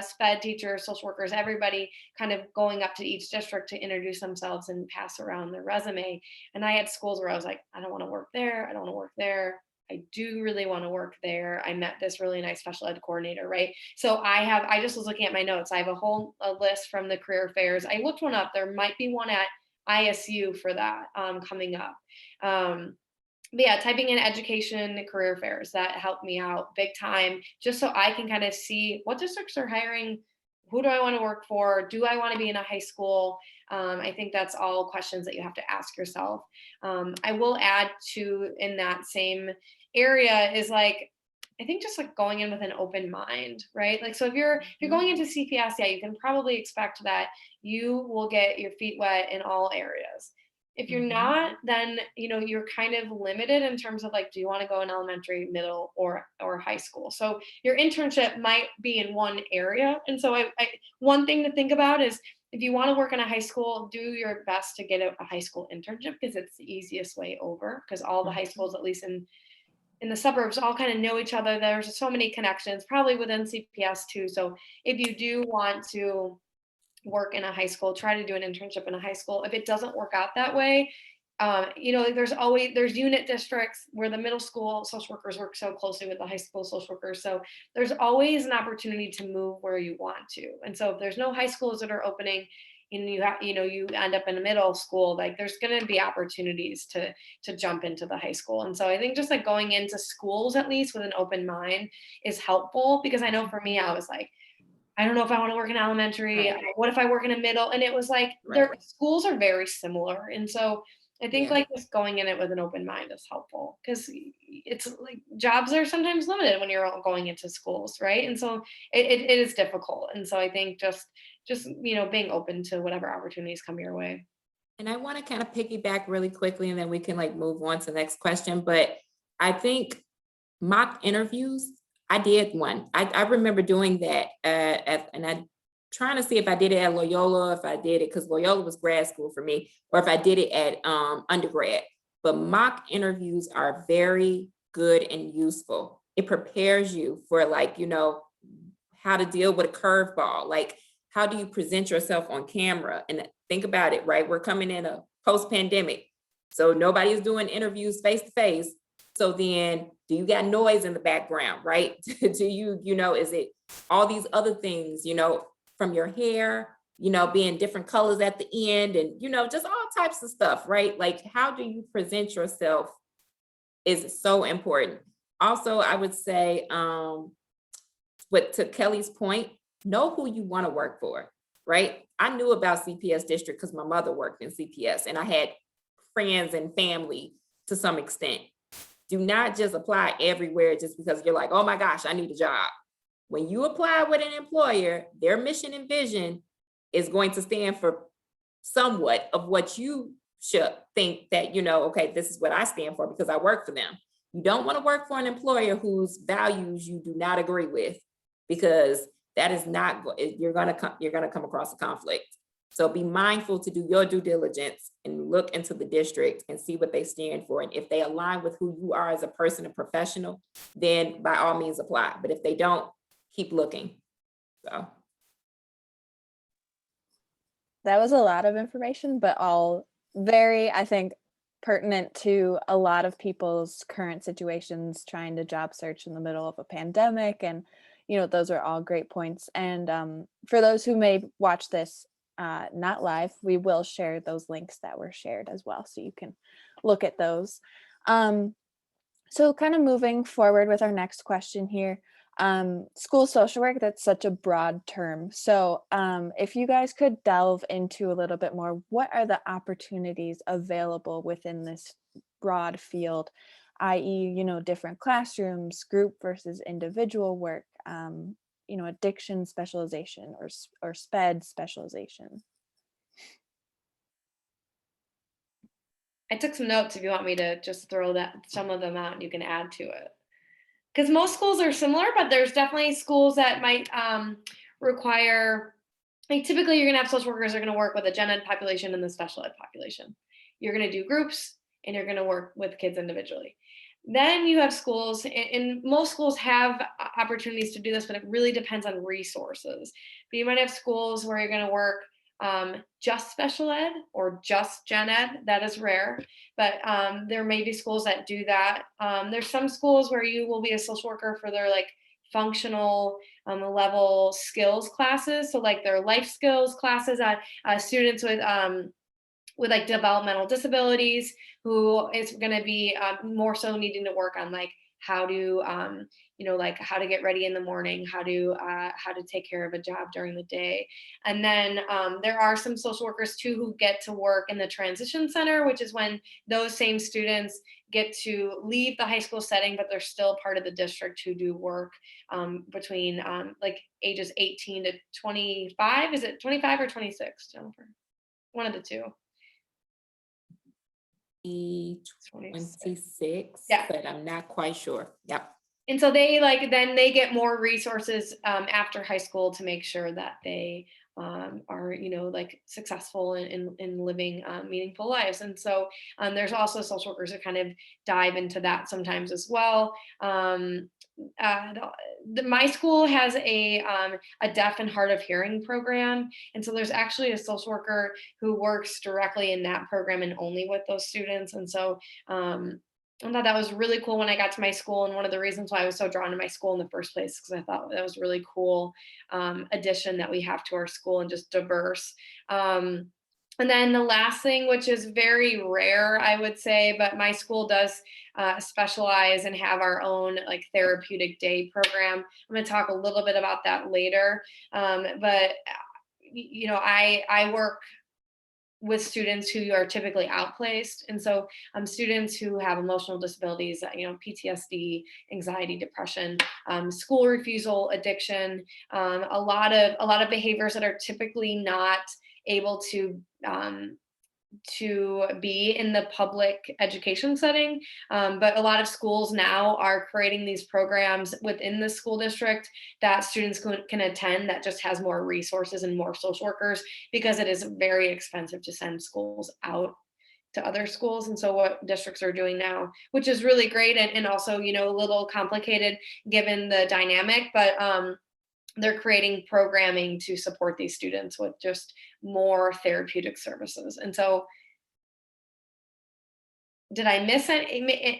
sped teachers, social workers, everybody kind of going up to each district to introduce themselves and pass around their resume. And I had schools where I was like, I don't want to work there. I don't want to work there. I do really want to work there. I met this really nice special ed coordinator, right? So I just was looking at my notes. I have a list from the career fairs. I looked one up. There might be one at ISU for that coming up. But yeah, typing in education career fairs, that helped me out big time, just so I can kind of see what districts are hiring. Who do I want to work for? Do I want to be in a high school? I think that's all questions that you have to ask yourself. I will add to in that same area is like, I think just like going in with an open mind, right? Like, so if you're going into CPS, yeah, you can probably expect that you will get your feet wet in all areas. If you're not, then, you know, you're kind of limited in terms of like, do you want to go in elementary, middle, or high school? So your internship might be in one area. And so one thing to think about is if you want to work in a high school, do your best to get a high school internship, because it's the easiest way over, because all the high schools, at least in the suburbs, all kind of know each other. There's so many connections, probably within CPS too. So if you do want to work in a high school, try to do an internship in a high school. If it doesn't work out that way, like there's unit districts where the middle school social workers work so closely with the high school social workers. So there's always an opportunity to move where you want to. And so if there's no high schools that are opening, and you end up in a middle school, like there's going to be opportunities to jump into the high school. And so I think just like going into schools at least with an open mind is helpful, because I know for me, I was like, I don't know if I want to work in elementary. Right. What if I work in a middle? And it was like, their schools are very similar. And so I think like just going in it with an open mind is helpful, because it's like jobs are sometimes limited when you're going into schools, right? And so it is difficult. And so I think just being open to whatever opportunities come your way. And I want to kind of piggyback really quickly, and then we can like move on to the next question. But I think mock interviews, I did one. I remember doing that and I'm trying to see if I did it at Loyola, if I did it, because Loyola was grad school for me, or if I did it at undergrad. But mock interviews are very good and useful. It prepares you for like, how to deal with a curveball. Like, how do you present yourself on camera? And think about it, right? We're coming in a post-pandemic. So nobody's doing interviews face to face. So then do you got noise in the background, right? Do you, is it all these other things, from your hair, being different colors at the end and, just all types of stuff, right? Like, how do you present yourself is so important. Also, I would say, but to Kelly's point, know who you want to work for, right? I knew about CPS district because my mother worked in CPS and I had friends and family to some extent. Do not just apply everywhere just because you're like, oh my gosh, I need a job. When you apply with an employer, their mission and vision is going to stand for somewhat of what you should think that, okay, this is what I stand for because I work for them. You don't want to work for an employer whose values you do not agree with, because that is not, you're going to come across a conflict. So be mindful to do your due diligence and look into the district and see what they stand for. And if they align with who you are as a person and professional, then by all means apply. But if they don't, keep looking. So that was a lot of information, but all very, I think, pertinent to a lot of people's current situations, trying to job search in the middle of a pandemic. And, those are all great points. And for those who may watch this not live, we will share those links that were shared as well, so you can look at those. So kind of moving forward with our next question here. School social work, that's such a broad term. So if you guys could delve into a little bit more, what are the opportunities available within this broad field, i.e., different classrooms, group versus individual work, addiction specialization or SPED specialization? I took some notes if you want me to just throw some of them out and you can add to it. Because most schools are similar, but there's definitely schools that might require, like typically you're gonna have social workers that are gonna work with a gen ed population and the special ed population. You're gonna do groups and you're gonna work with kids individually. Then you have schools, and most schools have opportunities to do this, but it really depends on resources. But you might have schools where you're gonna work just special ed or just gen ed. That is rare, but there may be schools that do that. There's some schools where you will be a social worker for their like functional level skills classes. So like their life skills classes, students with like developmental disabilities who is going to be more so needing to work on like how to like how to get ready in the morning, how to take care of a job during the day. And then there are some social workers too who get to work in the transition center, which is when those same students get to leave the high school setting, but they're still part of the district who do work between like ages 18 to 25. Is it 25 or 26, Jennifer? One of the two. 26, yeah, but I'm not quite sure. Yep. And so they then get more resources after high school to make sure that they are like successful in living meaningful lives. And so there's also social workers that kind of dive into that sometimes as well. my school has a deaf and hard of hearing program. And so there's actually a social worker who works directly in that program and only with those students. And so I thought that was really cool when I got to my school. And one of the reasons why I was so drawn to my school in the first place, because I thought that was a really cool addition that we have to our school and just diverse. And then the last thing, which is very rare, I would say, but my school does specialize and have our own like therapeutic day program. I'm going to talk a little bit about that later. But you know, I work with students who are typically outplaced, and so students who have emotional disabilities, you know, PTSD, anxiety, depression, school refusal, addiction, a lot of behaviors that are typically not able to be in the public education setting. But a lot of schools now are creating these programs within the school district that students can attend that just has more resources and more social workers, because it is very expensive to send schools out to other schools. And so what districts are doing now, which is really great, and also, you know, a little complicated given the dynamic, but they're creating programming to support these students with just more therapeutic services. And so did I miss it?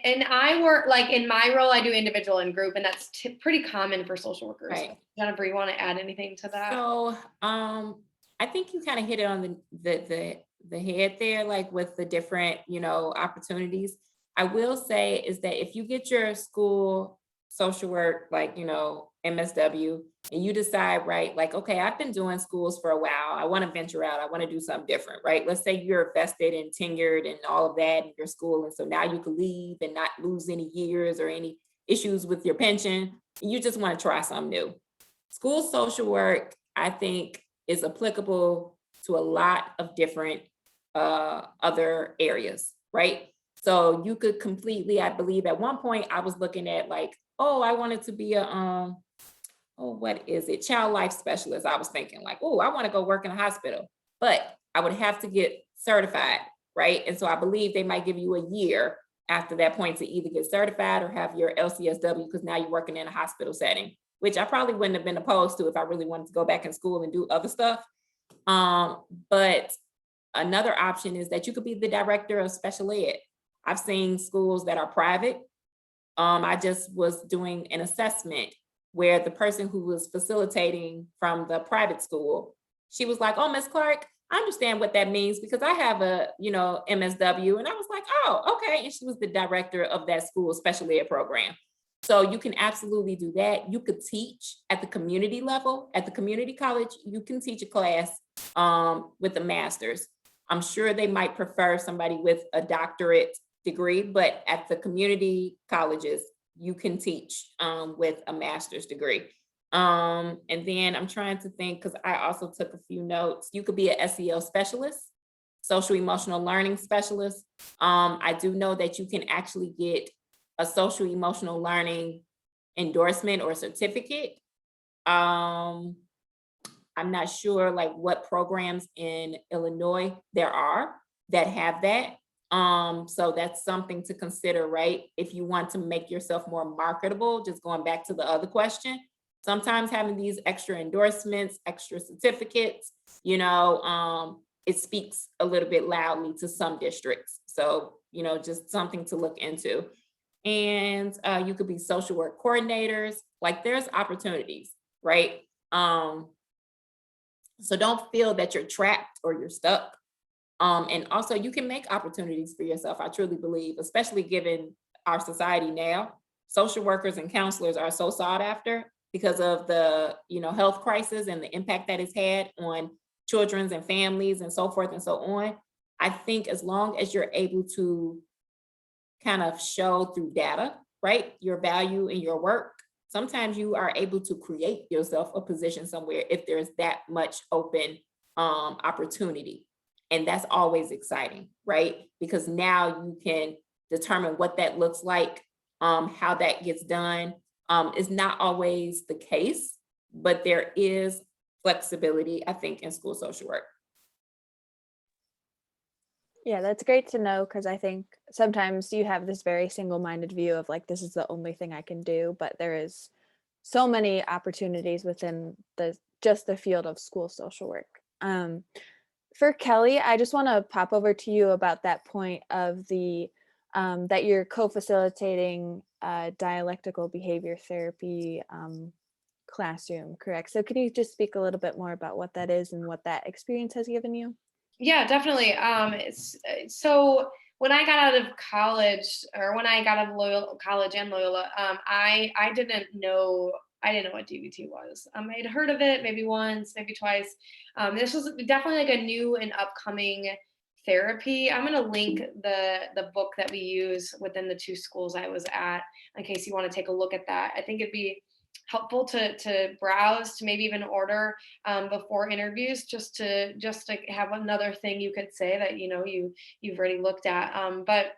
And I work, like in my role, I do individual and group, and that's pretty common for social workers. Right. Jennifer, you want to add anything to that? So I think you kind of hit it on the head there, like with the different, you know, opportunities. I will say is that if you get your school social work, like, you know, MSW, and you decide, right, like, okay, I've been doing schools for a while, I want to venture out, I want to do something different, right? Let's say you're vested and tenured and all of that in your school, and so now you can leave and not lose any years or any issues with your pension. You just want to try something new. School social work, I think, is applicable to a lot of different other areas, right? So you could completely, I believe at one point I was looking at like, oh, I wanted to be a what is it? Child life specialist. I was thinking like, oh, I want to go work in a hospital, but I would have to get certified, right? And so I believe they might give you a year after that point to either get certified or have your LCSW, because now you're working in a hospital setting, which I probably wouldn't have been opposed to if I really wanted to go back in school and do other stuff. But another option is that you could be the director of special ed. I've seen schools that are private. I just was doing an assessment where the person who was facilitating from the private school, she was like, oh, Ms. Clark, I understand what that means because I have a, you know, MSW. And I was like, oh, okay. And she was the director of that school special ed program. So you can absolutely do that. You could teach at the community level. At the community college, you can teach a class with a master's. I'm sure they might prefer somebody with a doctorate degree, but at the community colleges, you can teach with a master's degree. And then I'm trying to think, because I also took a few notes. You could be an SEL specialist, social emotional learning specialist. I do know that you can actually get a social emotional learning endorsement or certificate. I'm not sure like what programs in Illinois there are that have that. So that's something to consider, right? If you want to make yourself more marketable, just going back to the other question, sometimes having these extra endorsements, extra certificates, you know, it speaks a little bit loudly to some districts. So, you know, just something to look into. And you could be social work coordinators, like there's opportunities, right? So don't feel that you're trapped or you're stuck. And also you can make opportunities for yourself. I truly believe, especially given our society now, social workers and counselors are so sought after because of the, you know, health crisis and the impact that it's had on children and families and so forth and so on. I think as long as you're able to kind of show through data, right, your value in your work, sometimes you are able to create yourself a position somewhere if there's that much open opportunity. And that's always exciting, right? Because now you can determine what that looks like, how that gets done. Is not always the case, but there is flexibility, I think, in school social work. Yeah, that's great to know, because I think sometimes you have this very single-minded view of like, this is the only thing I can do, but there is so many opportunities within just the field of school social work. For Kelly, I just want to pop over to you about that point of the that you're co-facilitating dialectical behavior therapy classroom, correct? So could you just speak a little bit more about what that is and what that experience has given you? Yeah, definitely. So when I got out of college, or when I got out of Loyola college and Loyola, I didn't know what DBT was. I'd heard of it maybe once, maybe twice. This was definitely like a new and upcoming therapy. I'm going to link the book that we use within the two schools I was at, in case you want to take a look at that. I think it'd be helpful to browse, to maybe even order before interviews, just to have another thing you could say that you've already looked at. But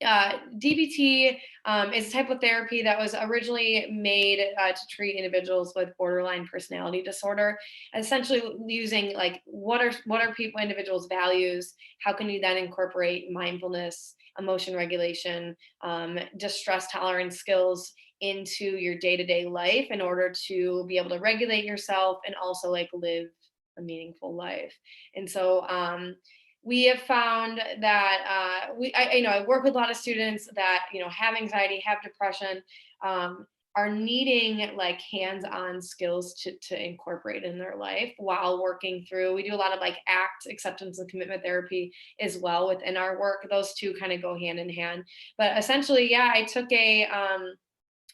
DBT is a type of therapy that was originally made to treat individuals with borderline personality disorder, essentially using like what are individuals' values, how can you then incorporate mindfulness, emotion regulation, distress tolerance skills into your day-to-day life in order to be able to regulate yourself and also like live a meaningful life. And so we have found that I work with a lot of students that have anxiety, have depression, are needing like hands-on skills to incorporate in their life while working through. We do a lot of like ACT, acceptance and commitment therapy, as well within our work. Those two kind of go hand in hand. But essentially, yeah,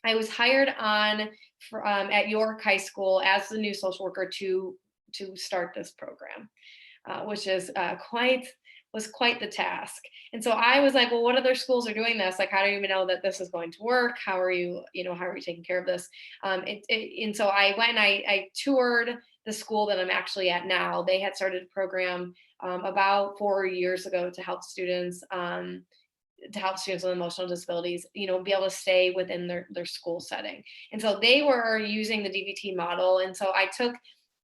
I was hired on at York High School as the new social worker to start this program, which is was quite the task. And so I was like, well, what other schools are doing this? Like, how do you even know that this is going to work? How are you taking care of this? And so I went and I toured the school that I'm actually at now. They had started a program about 4 years ago to help students with emotional disabilities, be able to stay within their school setting. And so they were using the DBT model. And so I took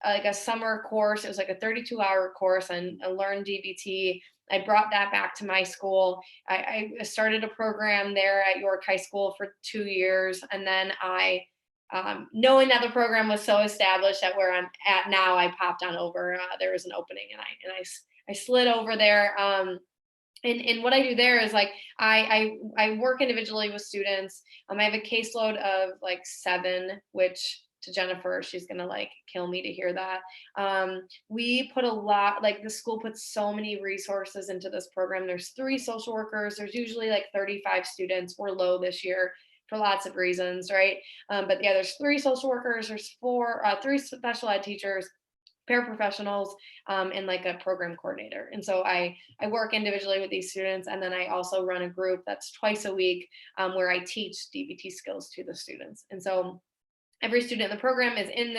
like a summer course. It was like a 32-hour course, and I learned DBT. I brought that back to my school. I started a program there at York High School for 2 years. And then knowing that the program was so established at where I'm at now, I popped on over. There was an opening, and I slid over there. And what I do there is like I work individually with students. I have a caseload of like 7, which to Jennifer, she's gonna like kill me to hear that. We put a lot, like the school puts so many resources into this program. There's 3 social workers. There's usually like 35 students. We're low this year for lots of reasons, right? But yeah, there's 3 social workers. There's 3 special ed teachers, paraprofessionals, and like a program coordinator. And so I work individually with these students, and then I also run a group that's twice a week where I teach DBT skills to the students. And so every student in the program is in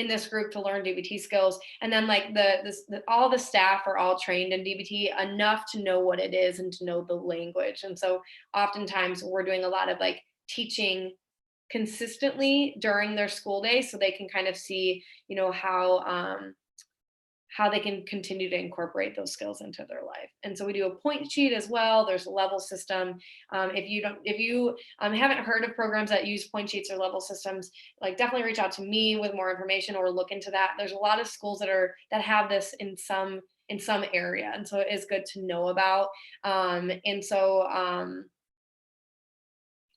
this group to learn DBT skills, and then like all the staff are all trained in DBT enough to know what it is and to know the language. And so oftentimes we're doing a lot of like teaching consistently during their school day, so they can kind of see how they can continue to incorporate those skills into their life. And so we do a point sheet as well. There's a level system. If you haven't heard of programs that use point sheets or level systems, like definitely reach out to me with more information or look into that. There's a lot of schools that have this in some area, and so it is good to know about.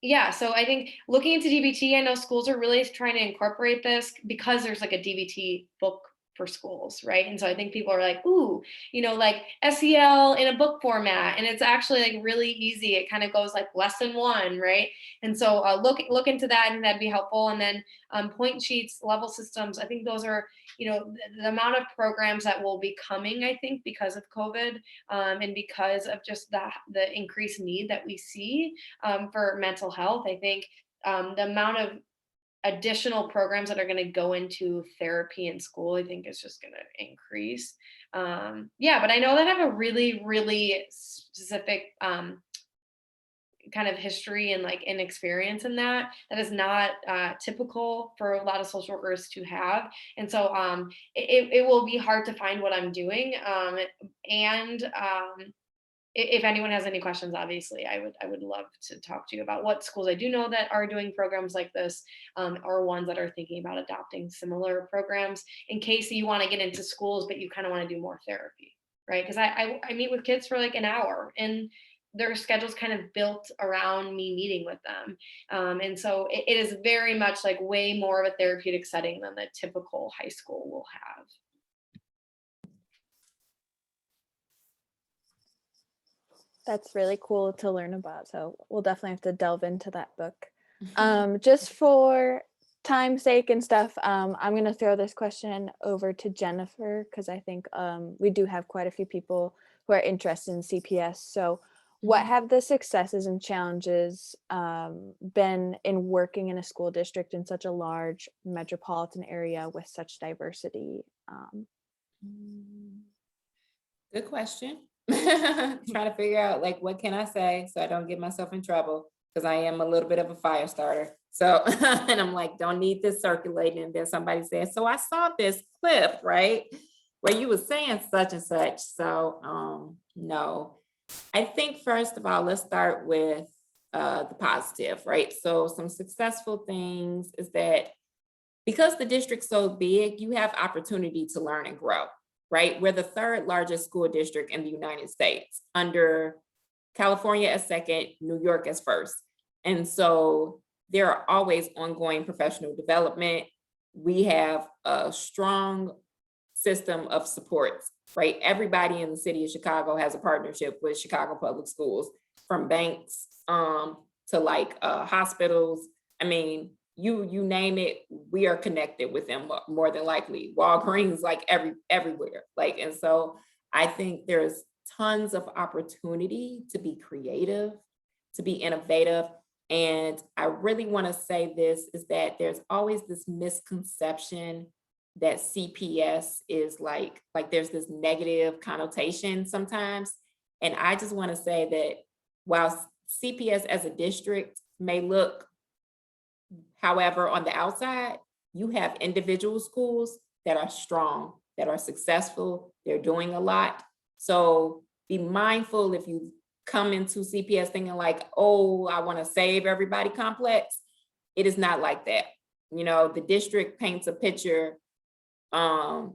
Yeah, so I think looking into DBT, I know schools are really trying to incorporate this because there's like a DBT book for schools, right? And so I think people are like, ooh, like SEL in a book format, and it's actually like really easy. It kind of goes like lesson 1, right? And so look into that, and that'd be helpful. And then point sheets, level systems, I think those are, the amount of programs that will be coming, I think, because of COVID, and because of just the increased need that we see for mental health. I think the amount of additional programs that are going to go into therapy in school, I think, is just going to increase. Yeah, but I know that I have a really, really specific kind of history and like inexperience in that is not typical for a lot of social workers to have. And so it will be hard to find what I'm doing. And if anyone has any questions, obviously, I would love to talk to you about what schools I do know that are doing programs like this, or ones that are thinking about adopting similar programs, in case you want to get into schools, but you kind of want to do more therapy, right? Because I meet with kids for like an hour, and their schedule's kind of built around me meeting with them. And so it is very much like way more of a therapeutic setting than the typical high school will have. That's really cool to learn about. So we'll definitely have to delve into that book. Just for time's sake and stuff, I'm going to throw this question over to Jennifer, because I think we do have quite a few people who are interested in CPS. So what have the successes and challenges been in working in a school district in such a large metropolitan area with such diversity? Good question. Trying to figure out like, what can I say so I don't get myself in trouble, because I am a little bit of a fire starter. So, and I'm like, don't need this circulating. And then somebody says, so I saw this clip, right, where you were saying such and such. So no, I think first of all, let's start with the positive, right? So some successful things is that because the district's so big, you have opportunity to learn and grow. Right? We're the third largest school district in the United States, under California as second, New York as first. And so there are always ongoing professional development. We have a strong system of supports, right? Everybody in the city of Chicago has a partnership with Chicago Public Schools, from banks to like hospitals. I mean, you name it, we are connected with them more than likely. Walgreens, like everywhere. Like, and so I think there's tons of opportunity to be creative, to be innovative. And I really want to say this is that there's always this misconception that CPS is like there's this negative connotation sometimes. And I just want to say that while CPS as a district may look, however, on the outside, you have individual schools that are strong, that are successful, they're doing a lot. So be mindful if you come into CPS thinking like, oh, I want to save everybody complex. It is not like that. You know, the district paints a picture, you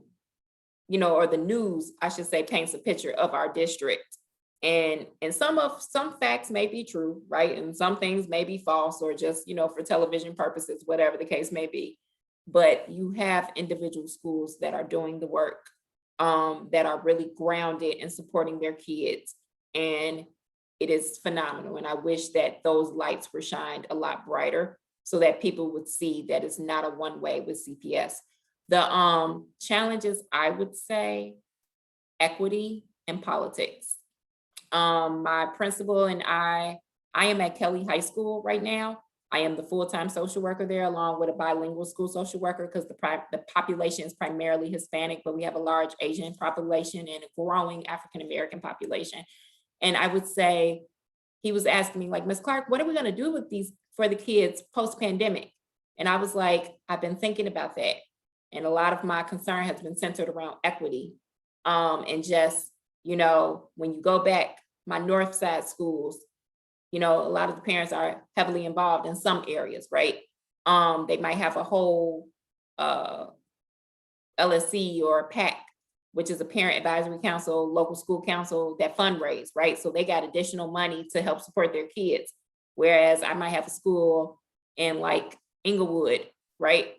know, or the news, I should say, paints a picture of our district. And some facts may be true, right? And some things may be false, or just, you know, for television purposes, whatever the case may be. But you have individual schools that are doing the work, that are really grounded in supporting their kids. And it is phenomenal. And I wish that those lights were shined a lot brighter so that people would see that it's not a one way with CPS. The challenges, I would say, equity and politics. My principal and I am at Kelly High School right now. I am the full-time social worker there, along with a bilingual school social worker, because the population is primarily Hispanic, but we have a large Asian population and a growing African-American population. And I would say, he was asking me like, Ms. Clark, what are we going to do with these for the kids post-pandemic? And I was like, I've been thinking about that. And a lot of my concern has been centered around equity. And just, you know, when you go back, my North Side schools, you know, a lot of the parents are heavily involved in some areas, right? They might have a whole LSC or PAC, which is a parent advisory council, local school council, that fundraise, right? So they got additional money to help support their kids. Whereas I might have a school in like Inglewood, right?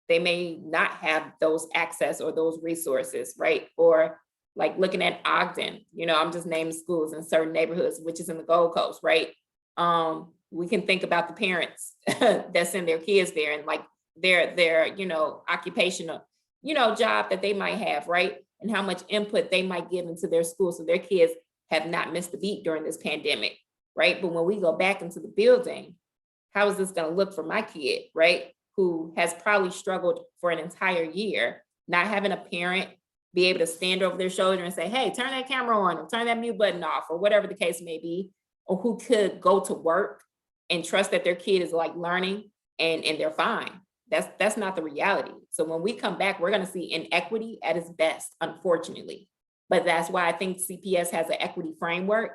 They may not have those access or those resources, right? Or like looking at Ogden, you know, I'm just naming schools in certain neighborhoods, which is in the Gold Coast, right? We can think about the parents that send their kids there, and like their, you know, occupational, you know, job that they might have, right? And how much input they might give into their school. So their kids have not missed a beat during this pandemic, right? But when we go back into the building, how is this going to look for my kid, right? Who has probably struggled for an entire year, not having a parent be able to stand over their shoulder and say, hey, turn that camera on, or turn that mute button off, or whatever the case may be, or who could go to work and trust that their kid is like learning and they're fine. That's not the reality. So when we come back, we're going to see inequity at its best, unfortunately. But that's why I think CPS has an equity framework.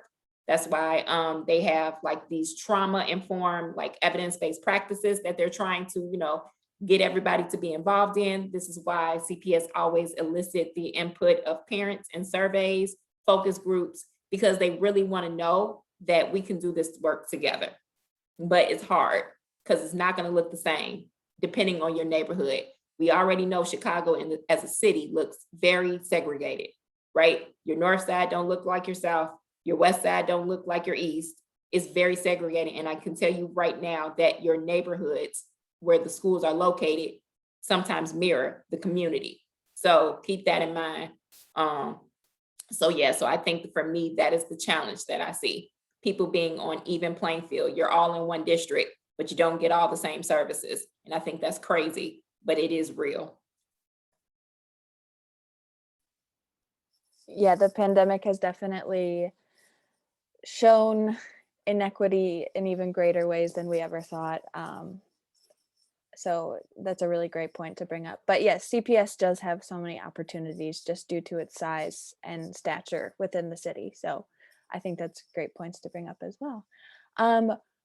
That's why they have like these trauma-informed, like evidence-based practices that they're trying to, get everybody to be involved in. This is why CPS always elicit the input of parents and surveys, focus groups, because they really want to know that we can do this work together. But it's hard because it's not going to look the same depending on your neighborhood. We already know Chicago as a city looks very segregated, right? Your north side don't look like your south. Your west side don't look like your east. It's very segregated. And I can tell you right now that your neighborhoods where the schools are located sometimes mirror the community. So keep that in mind. So I think for me, that is the challenge that I see. People being on even playing field. You're all in one district, but you don't get all the same services. And I think that's crazy, but it is real. Yeah, the pandemic has definitely shown inequity in even greater ways than we ever thought. So that's a really great point to bring up. But yes, CPS does have so many opportunities just due to its size and stature within the city. So I think that's great points to bring up as well.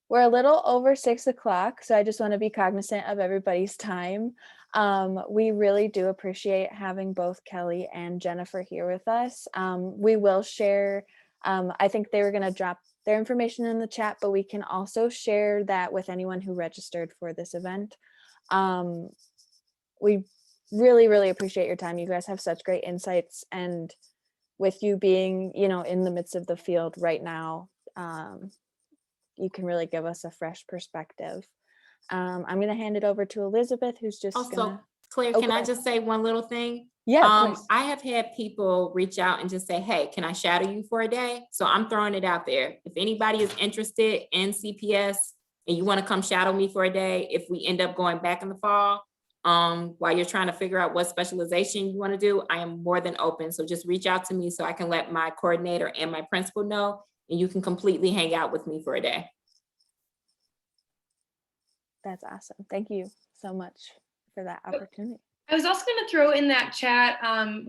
We're a little over 6 o'clock, so I just want to be cognizant of everybody's time. We really do appreciate having both Kelly and Jennifer here with us. We will share, I think they were going to drop their information in the chat, but we can also share that with anyone who registered for this event. We really, really appreciate your time. You guys have such great insights, and with you being, in the midst of the field right now, you can really give us a fresh perspective. I'm going to hand it over to Elizabeth, who's just also, Claire, can I just say one little thing? Yeah, of course. I have had people reach out and just say, hey, can I shadow you for a day? So I'm throwing it out there. If anybody is interested in CPS and you want to come shadow me for a day, if we end up going back in the fall, while you're trying to figure out what specialization you want to do, I am more than open. So just reach out to me so I can let my coordinator and my principal know, and you can completely hang out with me for a day. That's awesome. Thank you so much for that opportunity. I was also going to throw in that chat.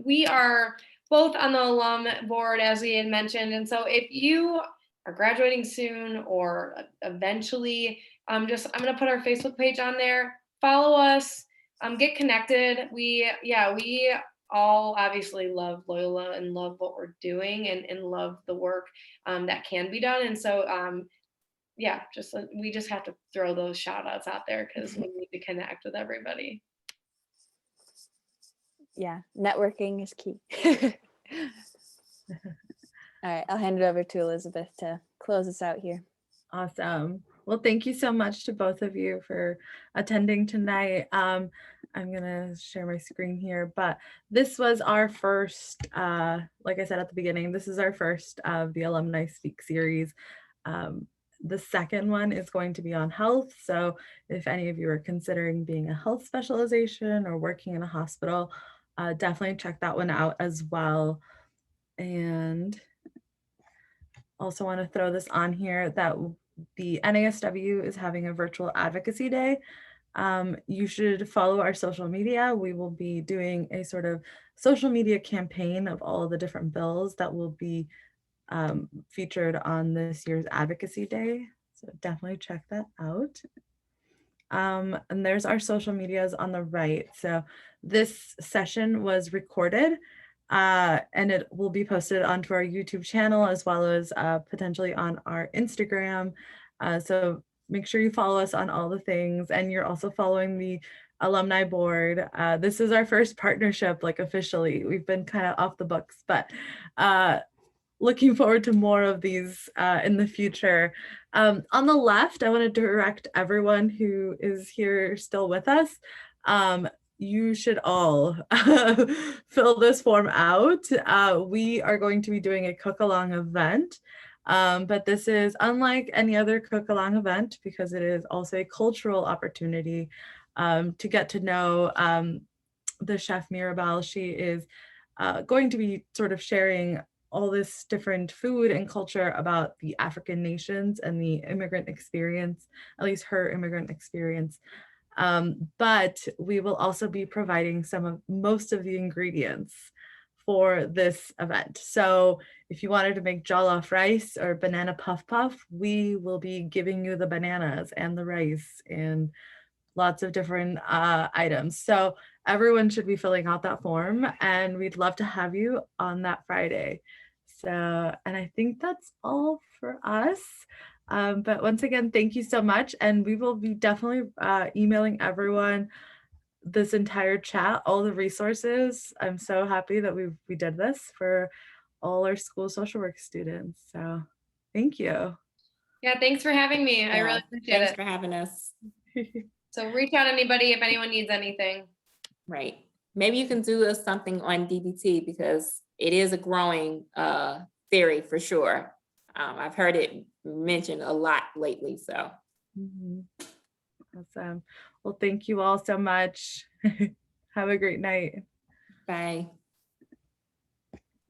We are both on the alum board, as we had mentioned. And so if you are graduating soon or eventually, I'm going to put our Facebook page on there. Follow us, get connected. We all obviously love Loyola and love what we're doing and love the work that can be done. And so, we just have to throw those shout outs out there because we need to connect with everybody. Yeah, networking is key. All right, I'll hand it over to Elizabeth to close us out here. Awesome. Well, thank you so much to both of you for attending tonight. I'm going to share my screen here, but this was our first, like I said at the beginning, this is our first of the Alumni Speak series. The second one is going to be on health. So if any of you are considering being a health specialization or working in a hospital, definitely check that one out as well. And also want to throw this on here that the NASW is having a virtual advocacy day. You should follow our social media. We will be doing a sort of social media campaign of all of the different bills that will be featured on this year's advocacy day. So definitely check that out. And there's our social medias on the right. So this session was recorded and it will be posted onto our YouTube channel as well as potentially on our Instagram. So make sure you follow us on all the things, and you're also following the alumni board. This is our first partnership, like officially. We've been kind of off the books, but looking forward to more of these in the future. On the left, I want to direct everyone who is here still with us. You should all fill this form out. We are going to be doing a cook-along event, but this is unlike any other cook-along event because it is also a cultural opportunity to get to know the chef Mirabelle. She is going to be sort of sharing all this different food and culture about the African nations and the immigrant experience, at least her immigrant experience. But we will also be providing most of the ingredients for this event. So if you wanted to make jollof rice or banana puff puff, we will be giving you the bananas and the rice and lots of different items. So everyone should be filling out that form, and we'd love to have you on that Friday. So, and I think that's all for us. But once again, thank you so much. And we will be definitely emailing everyone this entire chat, all the resources. I'm so happy that we did this for all our school social work students. So thank you. Yeah, thanks for having me. I really appreciate Thanks it. for having us. So reach out to anybody if anyone needs anything. Right. Maybe you can do something on DBT because it is a growing theory for sure. I've heard it mentioned a lot lately. So. Awesome. Well, thank you all so much. Have a great night. Bye.